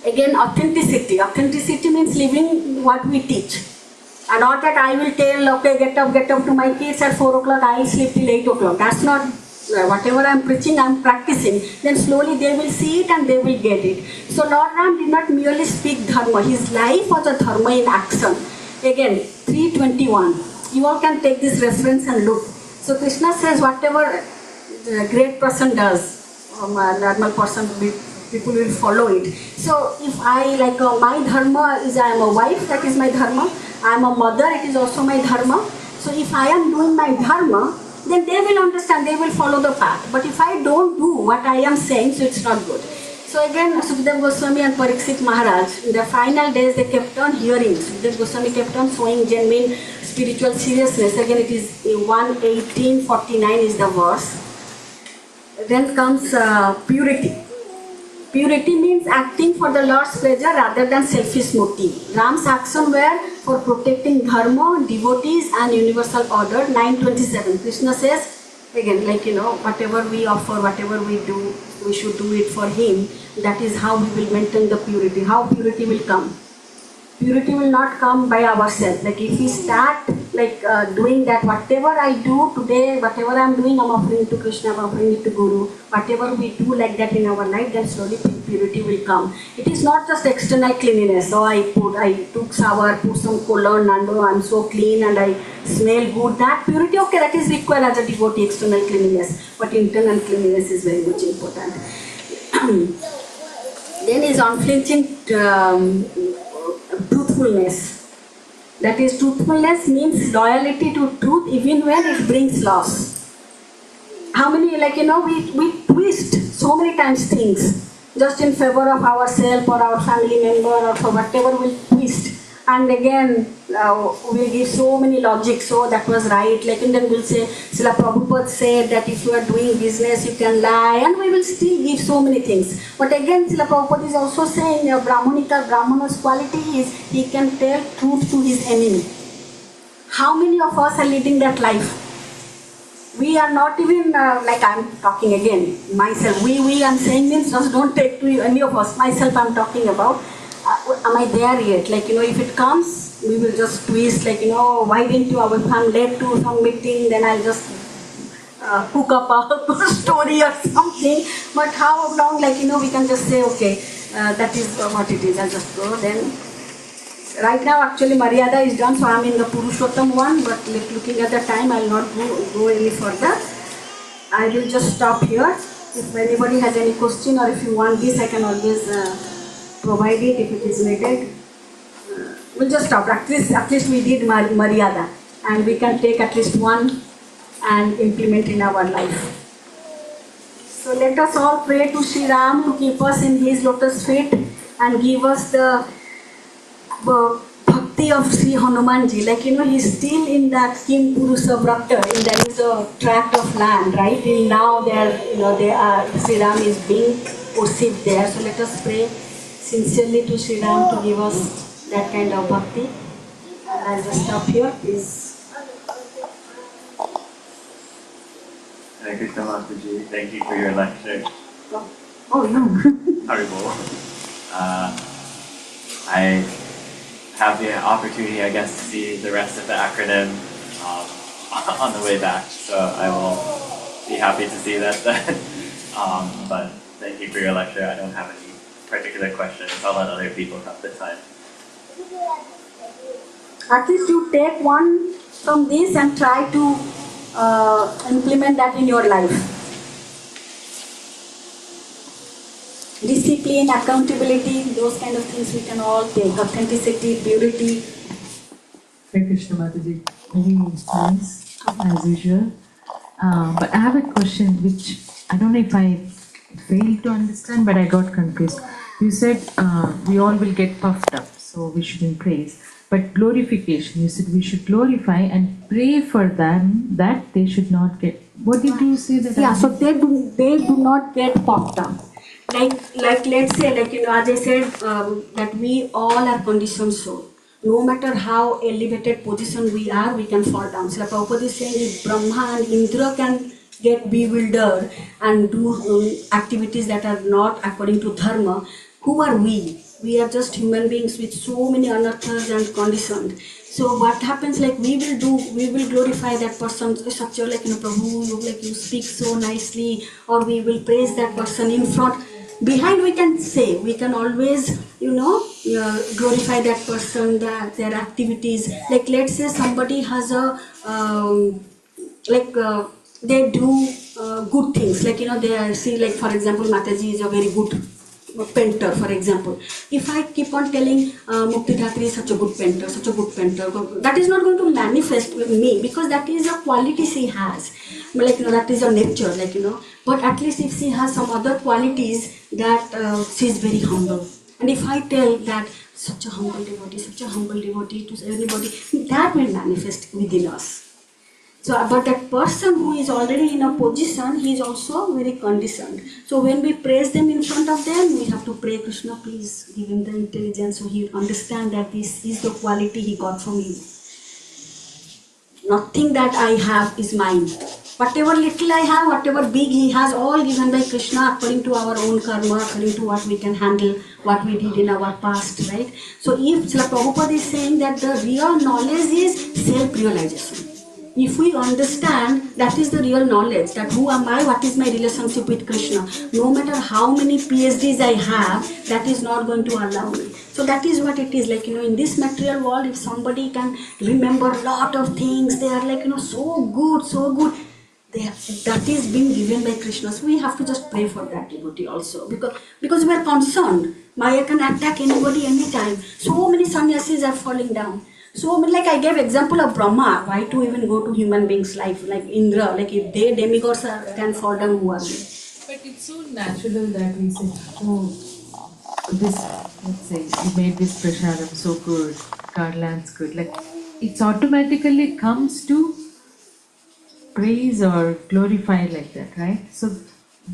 again, authenticity means living what we teach. And not that I will tell, okay, get up to my kids at 4 o'clock, I will sleep till 8 o'clock. That's not, whatever I am preaching, I am practicing. Then slowly they will see it and they will get it. So Lord Ram did not merely speak dharma, his life was a dharma in action. Again, 321. You all can take this reference and look. So Krishna says whatever the great person does, a normal person, people will follow it. So if I, my dharma is I am a wife, that is my dharma. I am a mother, it is also my dharma. So if I am doing my dharma, then they will understand, they will follow the path. But if I don't do what I am saying, so it's not good. So again, Sukadeva Goswami and Parikshit Maharaj, in the final days, they kept on hearing. Sukadeva Goswami kept on showing genuine spiritual seriousness. Again, it is 1:18:49 is the verse. Then comes purity. Purity means acting for the Lord's pleasure rather than selfish motive. Ram's action were for protecting dharma, devotees, and universal order. 9:27. Krishna says, again, whatever we offer, whatever we do, we should do it for him. That is how we will maintain the purity. How purity will come? Purity will not come by ourselves. If we start doing that, whatever I do today, whatever I am doing, I am offering to Krishna, I am offering it to Guru. Whatever we do like that in our life, then slowly purity will come. It is not just external cleanliness. So I took shower, put some cologne, and I am so clean and I smell good. That purity, okay, that is required as a devotee, external cleanliness. But internal cleanliness is very much important. Then is unflinching truthfulness. That is, truthfulness means loyalty to truth even when it brings loss. How many, we twist so many times things just in favor of ourselves or our family member or for whatever we'll twist. And again, we'll give so many logics, so that was right. And then we'll say, Srila Prabhupada said that if you are doing business, you can lie, and we will still give so many things. But again, Srila Prabhupada is also saying, Brahmana's quality is he can tell truth to his enemy. How many of us are leading that life? we are not even, like I'm talking again, myself, we I'm saying means just don't take to any of us, myself I'm talking about, am I there yet? Like, if it comes, we will just twist, like, why didn't you, if I'm late to some meeting, then I'll just cook up a story or something, but how long, like, we can just say, okay, that is what it is, I'll just go, then right now, actually, Maryada is done, so I'm in the Purushottam one, but looking at the time, I'll not go any further. I will just stop here. If anybody has any question or if you want this, I can always provide it if it is needed. We'll just stop. At least we did Maryada, and we can take at least one and implement in our life. So let us all pray to Sri Ram to keep us in his lotus feet and give us the bhakti of Sri Hanumanji, like he's still in that Kim Purusa Vrata, and there is a tract of land, right? Till now they are Sri Ram is being worshipped there. So let us pray sincerely to Sri Ram to give us that kind of bhakti. And I'll just stop here, please. Hare Krishna Mathaji, thank you for your lecture. Oh no. Haribol. I have the opportunity, I guess, to see the rest of the acronym on the way back, so I will be happy to see that then. But thank you for your lecture. I don't have any particular questions. I'll let other people have the time. At least you take one from this and try to implement that in your life. Discipline, accountability, those kind of things we can all take. Authenticity, purity. Hare Krishna Mathaji, very nice as usual. But I have a question which I don't know if I failed to understand, but I got confused. You said we all will get puffed up, so we shouldn't praise. But glorification, you said we should glorify and pray for them that they should not get. What did you say that? Yeah, so they do not get puffed up. Like let's say, as I said, that we all are conditioned soul. No matter how elevated position we are, we can fall down. So Prabhupada is saying if Brahma and Indra can get bewildered and do activities that are not according to dharma, who are we? We are just human beings with so many anarthas and conditioned. So what happens, like we will glorify that person, such a Prabhu, you speak so nicely, or we will praise that person in front. Behind we can always, glorify that person, their activities. Like let's say somebody has a, they do good things. They for example, Mataji is a very good painter, for example. If I keep on telling Muktidhatri is such a good painter, that is not going to manifest with me because that is a quality she has. That is a nature, But at least if she has some other qualities that she is very humble. And if I tell that such a humble devotee to anybody, that will manifest within us. So, but that person who is already in a position, he is also very conditioned. So when we praise them in front of them, we have to pray, Krishna, please give him the intelligence so he will understand that this is the quality he got from you. Nothing that I have is mine. Whatever little I have, whatever big he has, all given by Krishna according to our own karma, according to what we can handle, what we did in our past, right? So if Srila Prabhupada is saying that the real knowledge is self-realization. If we understand that is the real knowledge, that who am I, what is my relationship with Krishna, no matter how many PhDs I have, that is not going to allow me. So that is what it is, in this material world, if somebody can remember a lot of things, they are so good, that is being given by Krishna. So we have to just pray for that devotee also, because we are concerned. Maya can attack anybody anytime. So many sannyasis are falling down. So I gave example of Brahma, why to even go to human beings' life, like Indra, if they demigods can fall down, who are they? But it's so natural that we say, oh, this, let's say, you made this prasadam so good, Garland's good. It's automatically comes to praise or glorify like that, right? So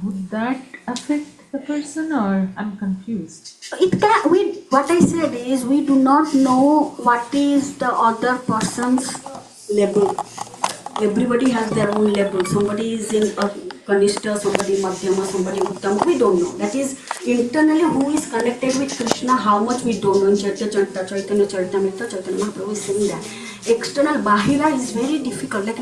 would that affect the person, or I'm confused? It can. What I said is we do not know what is the other person's label. Everybody has their own level. Somebody is in a Kanishta, somebody Madhyama, somebody Uttam. We don't know. That is internally who is connected with Krishna, how much we don't know. In Chaitanya Charitamrita, Chaitanya Mahaprabhu is saying that. External Bahira is very difficult. Like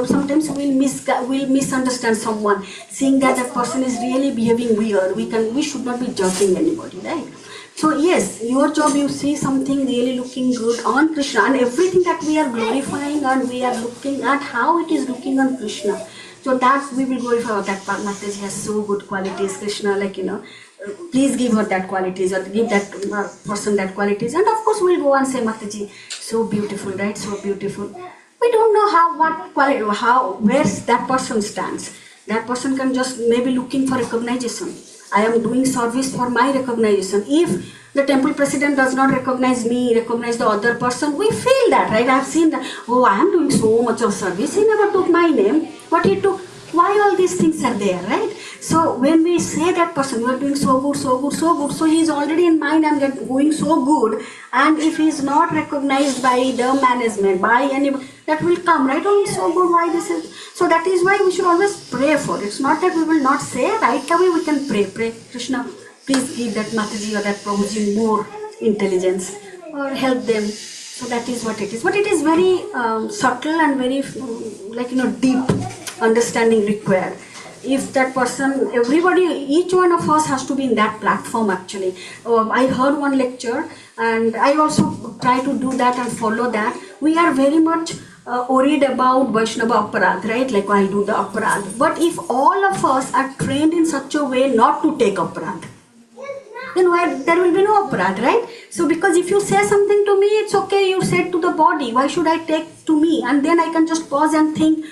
sometimes we'll misunderstand someone, seeing that person is really behaving weird. We should not be judging anybody, right? So yes, your job, you see something really looking good on Krishna, and everything that we are glorifying and we are looking at how it is looking on Krishna. So that we will glorify. That Mataji has so good qualities, Krishna, please give her that qualities, or give that person that qualities. And of course we'll go and say, Mataji, so beautiful, right? So beautiful. We don't know where that person stands. That person can just maybe looking for recognition. I am doing service for my recognition. If the temple president does not recognize me, recognize the other person, we feel that, right? I have seen that, oh, I am doing so much of service. He never took my name, but he took, why all these things are there, right? So when we say that person, you are doing so good, so good, so good, so he is already in mind and going so good, and if he is not recognized by the management, by anybody, that will come, right? Oh, so good, why this is... So that is why we should always pray for. It's not that we will not say, right away we can pray, Krishna, please give that Mataji or that Prabhuji more intelligence, or help them. So that is what it is. But it is very subtle and very, deep understanding required. If that person, everybody, each one of us has to be in that platform actually. I heard one lecture, and I also try to do that and follow that. We are very much worried about Vaishnava Aparadh, right? Like I do the Aparadh. But if all of us are trained in such a way not to take Aparadh, then there will be no Aparadh, right? So because if you say something to me, it's okay, you said to the body, why should I take to me? And then I can just pause and think,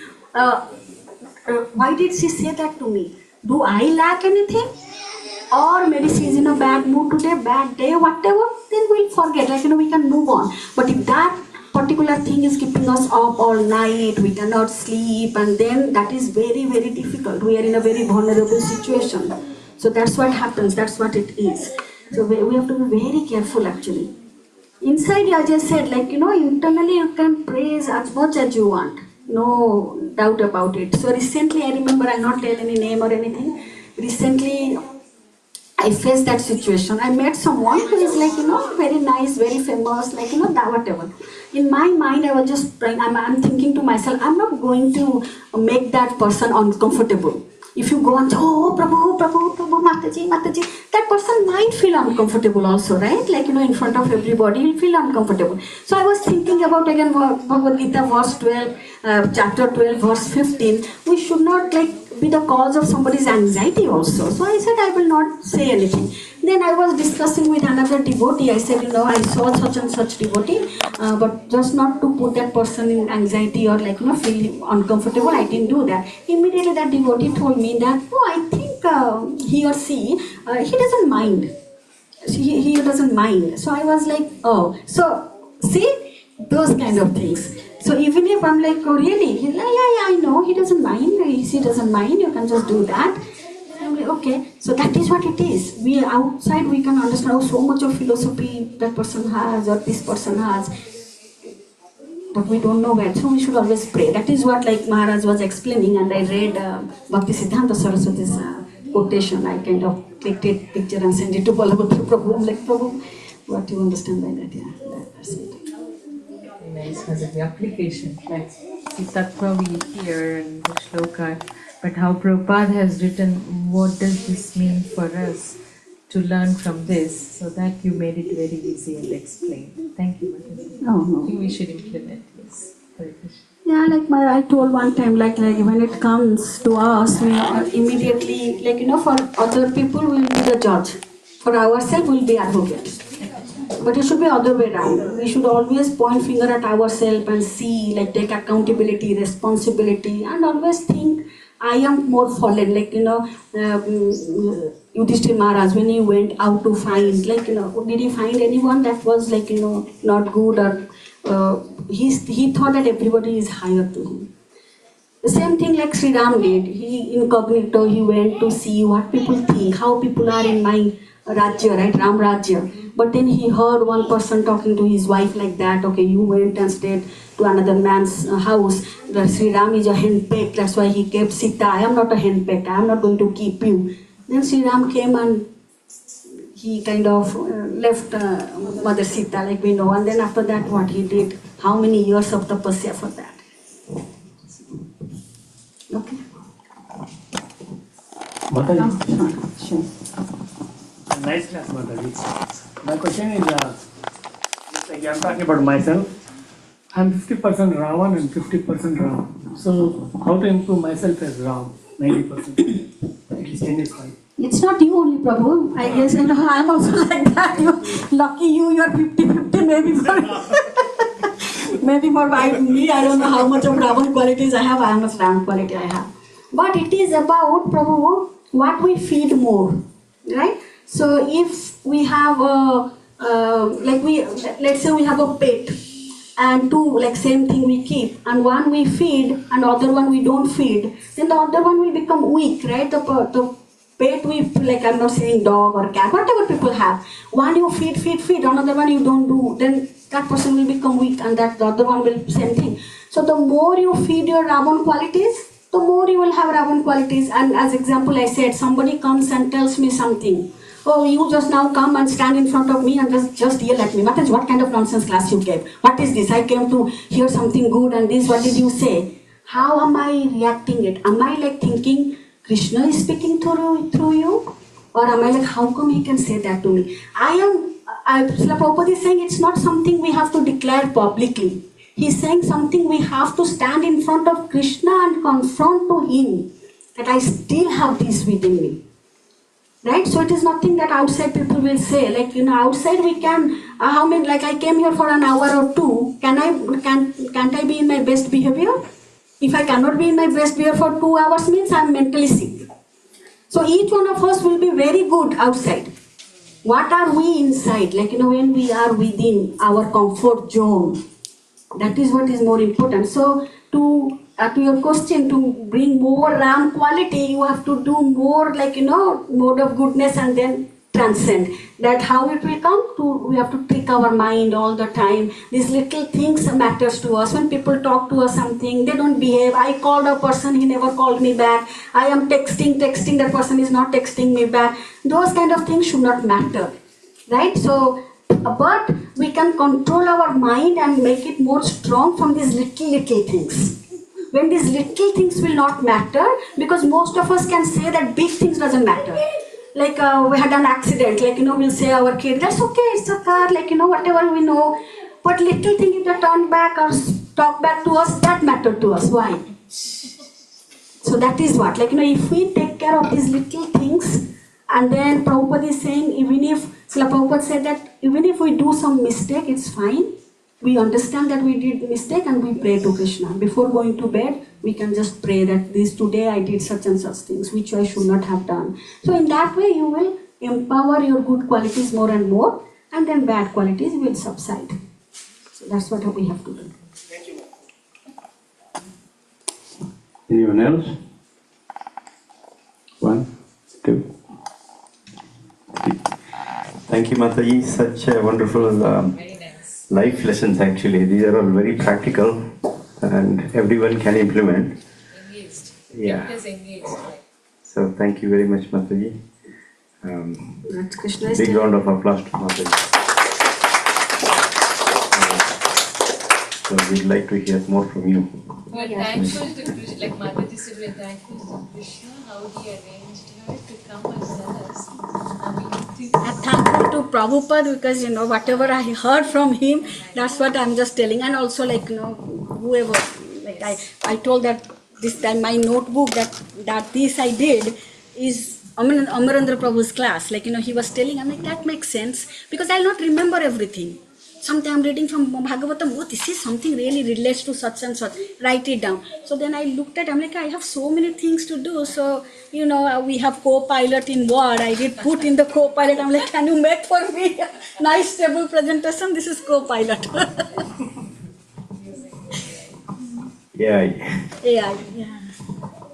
why did she say that to me? Do I lack anything? Or maybe she's in a bad mood today, bad day, whatever, then we'll forget, we can move on. But if that particular thing is keeping us up all night, we cannot sleep, and then that is very, very difficult. We are in a very vulnerable situation. So that's what happens, that's what it is. So we have to be very careful actually. Inside, I just said, internally you can praise as much as you want. No doubt about it. So recently, I remember, I'll not tell any name or anything. Recently, I faced that situation. I met someone who is very nice, very famous, whatever. In my mind, I was just trying, I'm thinking to myself, I'm not going to make that person uncomfortable. If you go and say, oh, Prabhu, Mataji, that person might feel uncomfortable also, right? In front of everybody, he'll feel uncomfortable. So I was thinking about, again, Bhagavad Gita, verse 12, chapter 12, verse 15. We should not, be the cause of somebody's anxiety also. So I said, I will not say anything. Then I was discussing with another devotee. I said, I saw such and such devotee, but just not to put that person in anxiety or feel uncomfortable, I didn't do that. Immediately that devotee told me that, I think he or she, he doesn't mind. He doesn't mind. So I was like, oh, so see, those kind of things. So even if I'm like, oh really? He's like, yeah, I know, he doesn't mind, she doesn't mind, you can just do that. I'm like, okay, so that is what it is. We outside, we can understand how so much of philosophy that person has or this person has, but we don't know where. So we should always pray. That is what Maharaj was explaining, and I read Bhakti Siddhanta Saraswati's quotation. I kind of clicked it, picture and sent it to Balabhadra Prabhu. I'm like, Prabhu, what do you understand by that? Yeah, that's it. Nice, was the application. Like, see, Tattva we hear in the shloka, but how Prabhupada has written, what does this mean for us to learn from this, so that you made it very easy and explained. Thank you, Mataji. No. I think we should implement this. Yeah, I told one time, when it comes to us, we are immediately, for other people, we'll be the judge. For ourselves, we'll be advocates. But it should be other way around. We should always point finger at ourselves and see, take accountability, responsibility, and always think, I am more fallen. Yudhishthira Maharaj, when he went out to find, did he find anyone that was, not good, or he thought that everybody is higher to him. The same thing Sri Ram did. He incognito, he went to see what people think, how people are in my Rajya, right, Ram Rajya. But then he heard one person talking to his wife like that, okay, you went and stayed to another man's house. That Sri Ram is a henpecked, that's why he kept Sita. I am not a henpecked, I am not going to keep you. Then Sri Ram came and he kind of left Mother Sita, like we know. And then after that, what he did? How many years of tapasya for that? Okay. Mataji. Sure. Nice class, Mataji. My question is, just like I'm talking about myself. I'm 50% Ravan and 50% Ram. So how to improve myself as Ram? 90%. At least 10 is fine. It's not you only, Prabhu. I guess I'm also like that. Lucky you're 50-50, maybe for maybe for me. I don't know how much of Ravan qualities I have. How much Ram quality I have. But it is about, Prabhu, what we feed more, right? So if we have let's say we have a pet, and two, like same thing we keep, and one we feed and the other one we don't feed, then the other one will become weak, right? The pet we, like I'm not saying dog or cat, whatever people have, one you feed, another one you don't do, then that person will become weak, and that the other one will same thing. So the more you feed your Ravan qualities, the more you will have Ravan qualities. And as example I said, somebody comes and tells me something. Oh, you just now come and stand in front of me and just yell at me. Mataji, what kind of nonsense class you gave? What is this? I came to hear something good and this, what did you say? How am I reacting it? Am I like thinking, Krishna is speaking through you? Or am I like, how come he can say that to me? Srila Prabhupada is saying it's not something we have to declare publicly. He's saying something we have to stand in front of Krishna and confront to him that I still have this within me. Right? So it is nothing that outside people will say. Like, outside we can, like I came here for an hour or two, can't I be in my best behavior? If I cannot be in my best behavior for 2 hours means I am mentally sick. So each one of us will be very good outside. What are we inside? Like, when we are within our comfort zone, that is what is more important. So to your question, to bring more Ram quality, you have to do more, like, mode of goodness and then transcend. That how it will come? We have to trick our mind all the time. These little things matters to us. When people talk to us something, they don't behave. I called a person, he never called me back. I am texting, that person is not texting me back. Those kind of things should not matter. Right? So, but we can control our mind and make it more strong from these little things. When these little things will not matter, because most of us can say that big things doesn't matter. Like we had an accident, like, we'll say our kid, that's okay, it's a car, like, whatever we know. But little thing, if they turn back or talk back to us, that mattered to us. Why? So that is what, like, if we take care of these little things, and then Prabhupada is saying, Srila Prabhupada said that even if we do some mistake, it's fine. We understand that we did mistake and we pray to Krishna. Before going to bed, we can just pray that today I did such and such things, which I should not have done. So in that way, you will empower your good qualities more and more, and then bad qualities will subside. So that's what we have to do. Thank you. Anyone else? 1, 2, 3. Thank you, Mataji. Such a wonderful life lessons, actually. These are all very practical and everyone can implement. Engaged. Yeah. Engaged. So thank you very much, Mathaji. Big round of applause to Mathaji. So we'd like to hear more from you. We're thankful to Krishna, like Mataji said, we're thankful to Krishna, how he arranged her to come and tell us. I'm thankful to Prabhupada because, whatever I heard from him, that's what I'm just telling. And also, like, whoever, like I told that this time my notebook that this I did is Amarendra Prabhu's class. Like, he was telling, I'm like, that makes sense because I'll not remember everything. Sometimes I'm reading from Bhagavatham, this is something really relates to such and such, write it down. So then I looked at, I'm like, I have so many things to do. So, we have co-pilot in Word. I did put in the co-pilot. I'm like, can you make for me a nice table presentation? This is co-pilot. AI. AI, yeah.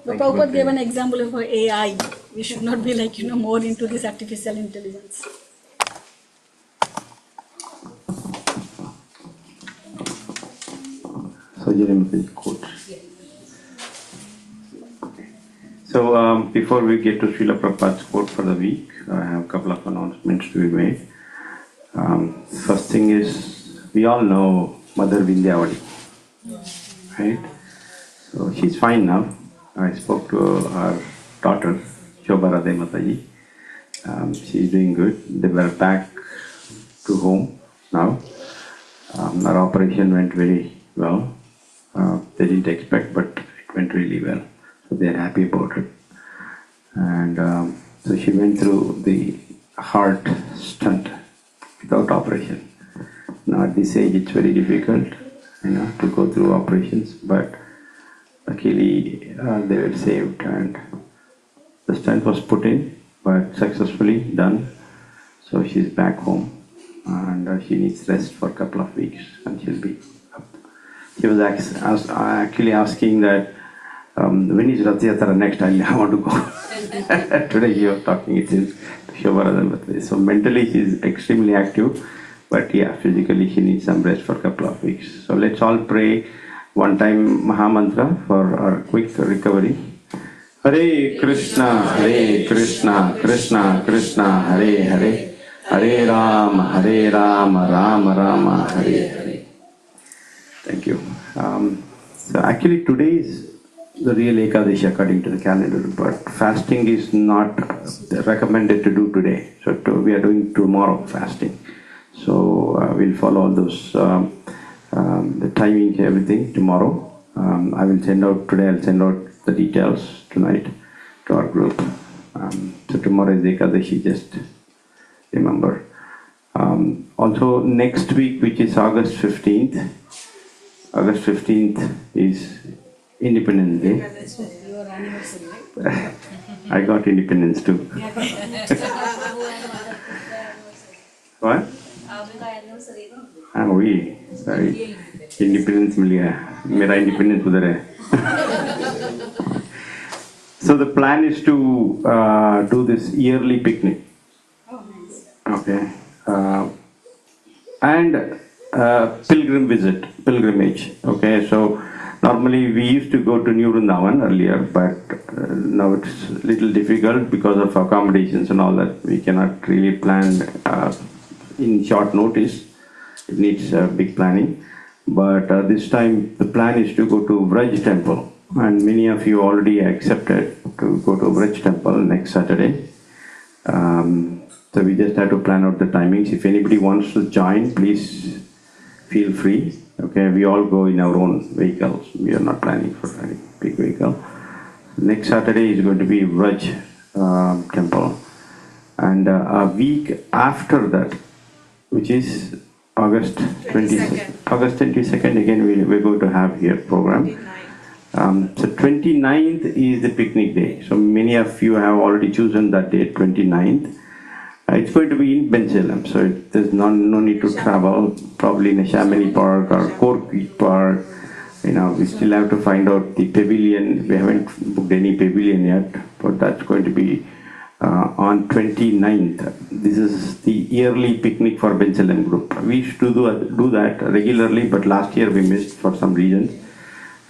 But Prabhupada gave an example of AI. We should not be like, more into this artificial intelligence. Subhadra Mathaji quote. So before we get to Srila Prabhupada's quote for the week, I have a couple of announcements to be made. First thing is, we all know Mother Vindhyavali, right? So she's fine now. I spoke to her daughter, Subhadra Mathaji. She's doing good. They were back to home now. Our operation went very well. They didn't expect, but it went really well. So they're happy about it. And so she went through the heart stunt without operation. Now at this age, it's very difficult, to go through operations. But luckily, they were saved, and the stent was put in, but successfully done. So she's back home, and she needs rest for a couple of weeks, and she'll be up. She was actually asking that when is Rath Yatra next time? I want to go. Today she was talking, it seems, to Subhadra Mathaji. So mentally she is extremely active, but yeah, physically she needs some rest for a couple of weeks. So let's all pray one time Maha Mantra for our quick recovery. Hare Krishna, Krishna Krishna, Hare Hare, Hare Rama, Rama Rama, Hare Hare. Thank you. So actually today is the real Ekadashi according to the calendar, but fasting is not recommended to do today. So we are doing tomorrow fasting. So we'll follow all those, the timing, everything tomorrow. I will send out today, I'll send out the details tonight to our group. So tomorrow is Ekadashi, just remember. Also next week, which is August 15th, August 15th is Independence Day. Your anniversary, right? I got independence too. What? Oui, sorry. Independence मिल गया. मेरा independence उधर है. So the plan is to do this yearly picnic. Okay. And pilgrimage. Okay, so normally we used to go to New Vrindavan earlier, but now it's a little difficult because of accommodations and all that. We cannot really plan in short notice. It needs big planning. But this time the plan is to go to Vraj temple, and many of you already accepted to go to Vraj temple next Saturday. So we just have to plan out the timings. If anybody wants to join, please feel free. Okay, we all go in our own vehicles. We are not planning for any big vehicle. Next Saturday is going to be Vraj temple, and a week after that, which is August 22nd, again we're going to have here program. So 29th is the picnic day. So many of you have already chosen that date, 29th. It's going to be in Bensalem, so there's no need to travel, probably in a Shamini Park or Cork Park. We still have to find out the pavilion. We haven't booked any pavilion yet, but that's going to be on 29th. This is the yearly picnic for Bensalem group. We used to do that regularly, but last year we missed for some reasons.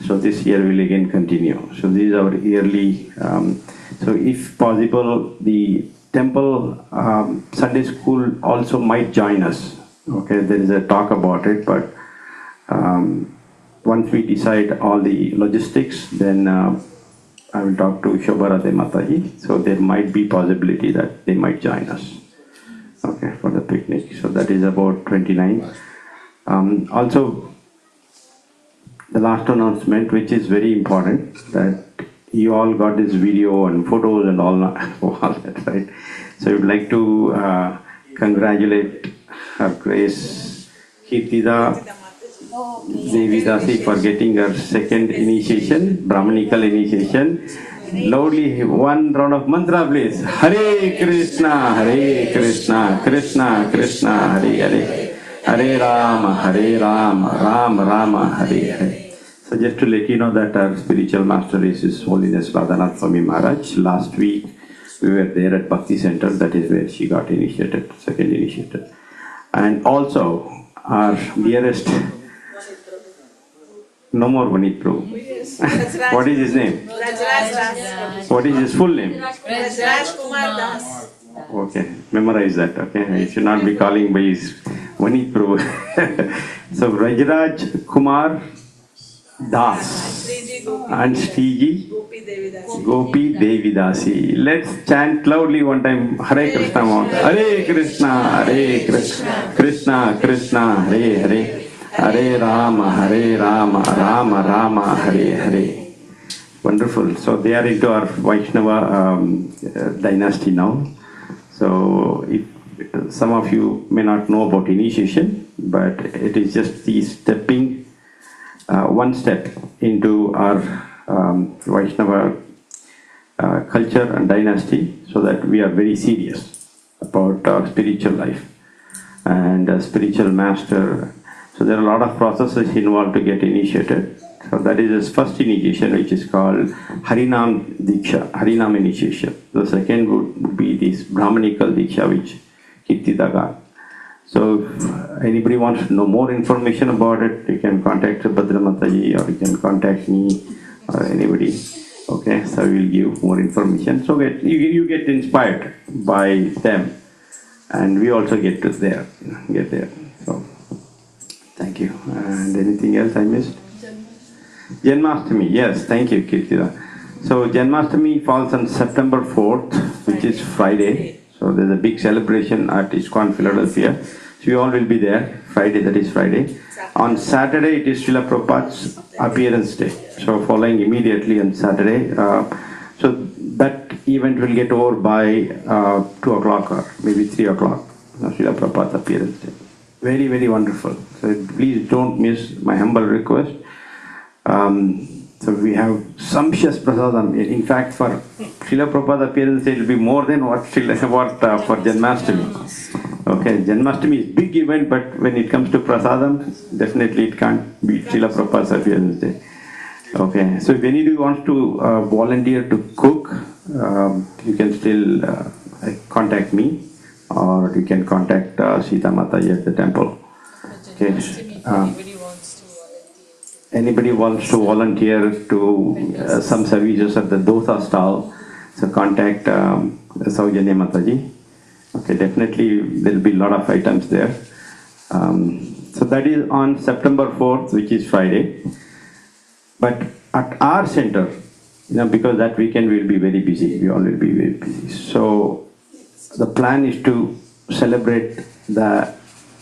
So this year we'll again continue. So this is our yearly, so if possible, the temple Sunday school also might join us. Okay, there is a talk about it, but once we decide all the logistics, then I will talk to Subhadra Mathaji. So there might be possibility that they might join us, okay, for the picnic. So that is about 29. Also, the last announcement, which is very important, that you all got this video and photos and all that, right? So I would like to congratulate Her Grace Kirtida Devidasi for getting her second initiation, Brahmanical initiation. Loudly, one round of mantra, please. Hare Krishna, Krishna Krishna, Hare Hare, Hare Rama, Rama, Hare Hare. So just to let you know that our spiritual master is His Holiness Radhanath Swami Maharaj. Last week we were there at Bhakti Center, that is where she got initiated, second initiated. And also our dearest No more Vanit Prabhu. Yes, Rajraj. What is his name? Rajraj Das. What is his full name? Rajraj Kumar Das. Okay, memorize that. Okay, you should not be calling by his Vanit Prabhu. So Rajraj Kumar Das Sriji Gopi. and Sriji Gopi Devi Das. Gopi Devidasi. Let's chant loudly one time. Hare Krishna. Hare Krishna. Hare Krishna. Krishna Krishna. Hare Hare. Hare Rama. Hare Rama. Rama Rama. Hare Hare. Wonderful. So they are into our Vaishnava dynasty now. So if some of you may not know about initiation, but it is just the stepping one step into our Vaishnava culture and dynasty, so that we are very serious about our spiritual life and a spiritual master. So there are a lot of processes involved to get initiated. So that is his first initiation, which is called Harinam Diksha, Harinam initiation. The second would be this Brahmanical Diksha, which Kirtida got. So if anybody wants to know more information about it, you can contact Subhadra Mathaji, or you can contact me or anybody. Okay, so we'll give more information. So you get inspired by them, and we also get there. So thank you. And anything else I missed? Janmashtami, yes, thank you, Kirtida. So Janmashtami falls on September 4th, which is Friday. So there's a big celebration at ISKCON Philadelphia. So you all will be there. Friday, that is Friday. On Saturday, it is Srila Prabhupada's appearance day. So following immediately on Saturday. So that event will get over by 2 o'clock or maybe 3 o'clock. Srila Prabhupada's appearance day. Very, very wonderful. So please don't miss my humble request. So we have sumptuous prasadam. In fact, for Srila Prabhupada's appearance, it will be more than what for Janmashtami. Okay, Janmashtami is big event, but when it comes to prasadam, definitely it can't beat Srila Prabhupada's appearance day. Okay, so if anybody wants to volunteer to cook, you can still contact me, or you can contact Sita Mataji at the temple. Okay. Anybody wants to volunteer to some services at the dosa stall, so contact Saujanya Mataji. Okay, definitely there will be a lot of items there. So that is on September 4th, which is Friday. But at our center, because that weekend we will be very busy, we all will be very busy. So the plan is to celebrate the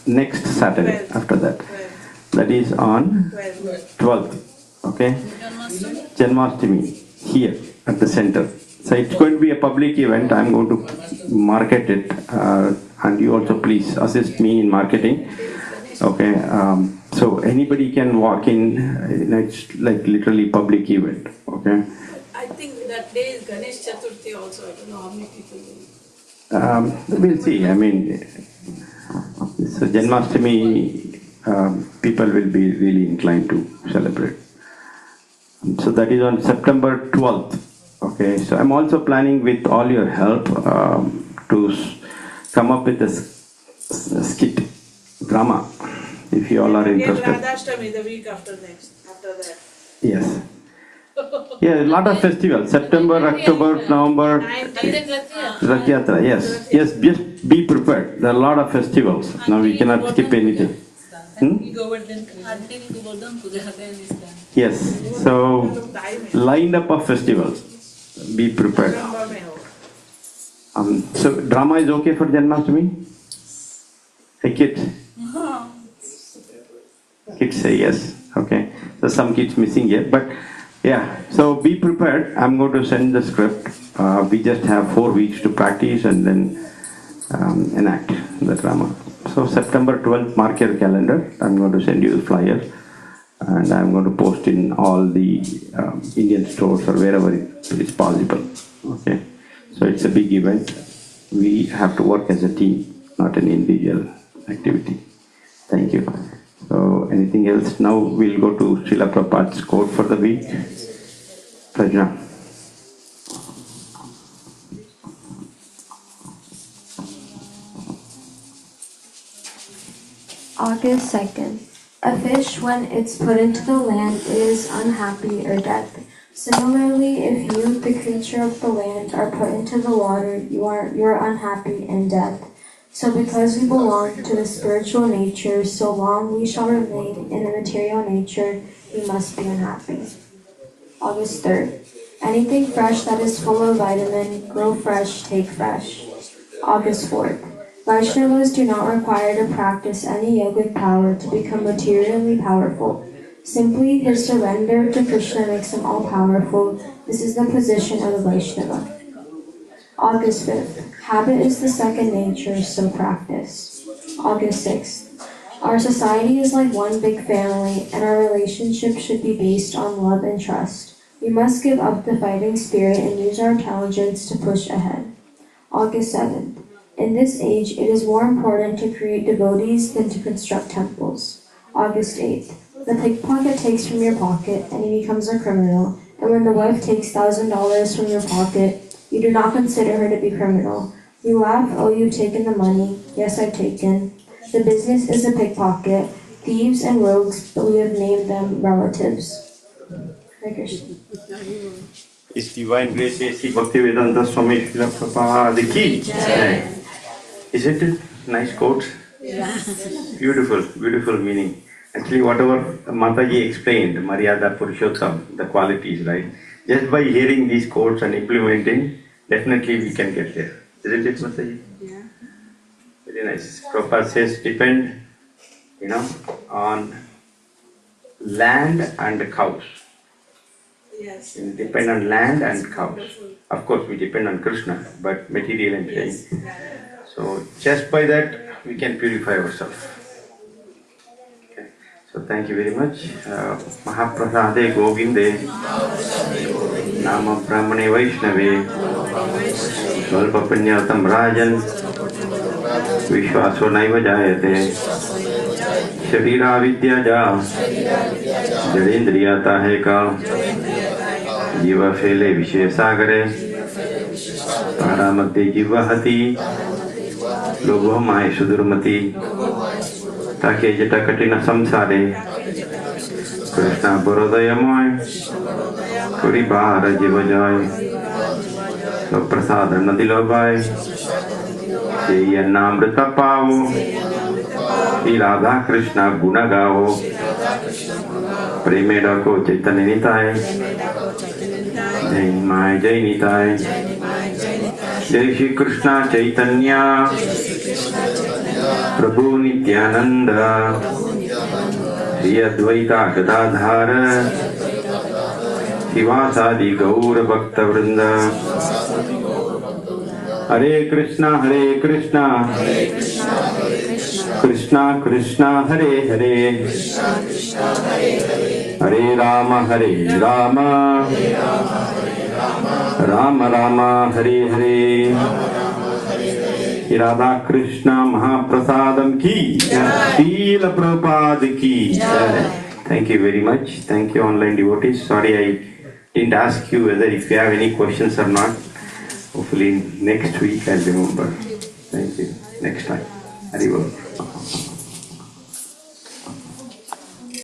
next Saturday after that. That is on 12th, okay? Janmashtami, here at the center. So it's going to be a public event. I'm going to market it, and you also please assist me in marketing, okay? So anybody can walk in, it's like literally public event, okay? I think that day is Ganesh Chaturthi also. I don't know how many people will. We'll see. I mean, so Janmashtami, people will be really inclined to celebrate. So that is on September 12th. Okay, so I'm also planning with all your help to come up with a skit drama, if you all are interested. Radhashtami the week after that. Yes. Yeah, a lot of festivals. September, October, November. Rath Yatra, yes. Yes, just be prepared. There are a lot of festivals. Now we cannot skip anything. Yes, so lined up of festivals. Be prepared. So drama is okay for Janmashtami? Hey kids? Kids say yes. Okay. So some kids missing here, but yeah. So be prepared. I'm going to send the script. We just have 4 weeks to practice and then enact the drama. So September 12th, mark your calendar. I'm going to send you the flyer, and I'm going to post in all the Indian stores or wherever it is possible. Okay. So it's a big event. We have to work as a team, not an individual activity. Thank you. So anything else? Now we'll go to Srila Prabhupada's quote for the week. Prajna. August 2nd. A fish, when it's put into the land, is unhappy or dead. Similarly, if you, the creature of the land, are put into the water, you are unhappy and dead. So because we belong to the spiritual nature, so long we shall remain in the material nature, we must be unhappy. August 3rd. Anything fresh that is full of vitamin, grow fresh, take fresh. August 4th. Vaishnavas do not require to practice any yogic power to become materially powerful. Simply his surrender to Krishna makes him all-powerful. This is the position of the Vaishnava. August 5th. Habit is the second nature, so practice. August 6th. Our society is like one big family, and our relationship should be based on love and trust. We must give up the fighting spirit and use our intelligence to push ahead. August 7th. In this age, it is more important to create devotees than to construct temples. August 8th. The pickpocket takes from your pocket, and he becomes a criminal. And when the wife takes $1,000 from your pocket, you do not consider her to be criminal. You laugh, oh, you've taken the money. Yes, I've taken. The business is a pickpocket, thieves and rogues, but we have named them relatives. Hare Krishna. His Divine Grace A.C. Bhaktivedanta Swami Srila Prabhupada ki jai. Isn't it nice quote? Yes. Beautiful, beautiful meaning. Actually, whatever Mataji explained, Maryada Purushottam, the qualities, right? Just by hearing these quotes and implementing, definitely we can get there. Isn't it, Mataji? Yeah. Very nice. Prabhupada says, depend, on land and cows. Yes. Depend on land and cows. Of course, we depend on Krishna, but material and things. So, just by that, we can purify ourselves. Okay. So, thank you very much. Mahaprasade Govinde, Nama Brahmane Vaishnave, Svalpapanyatam Rajan, Vishwaso Naiva Jayate, Sharira Vidya Ja, Jadendriya Taheka, Jiva Fele Vishesagare, Paramati Jivahati, Logo Mai Sudurmati, Take Jata Katina Samsare, Krishna Borodayamai, Kuribara Jivajai, Prasada Nadilobai, Namrita Pavo, Radha Krishna Gunagao, Premeda Ko Chaitanya Jai Mai Jai Nitai, Jai Shri Krishna Chaitanya, Prabhu Nityananda, Shri Advaita Gadadhara, Shivasadi Gaura Bhakta Vrinda, Hare Krishna, Krishna Krishna, Hare Hare, Hare Rama, Rama Rama, Hare Hare. Radha Krishna Mahaprasadam ki, Srila Prabhupada ki. Thank you very much. Thank you, online devotees. Sorry I didn't ask you whether if you have any questions or not. Hopefully next week I'll remember. Thank you. Next time. Haribol.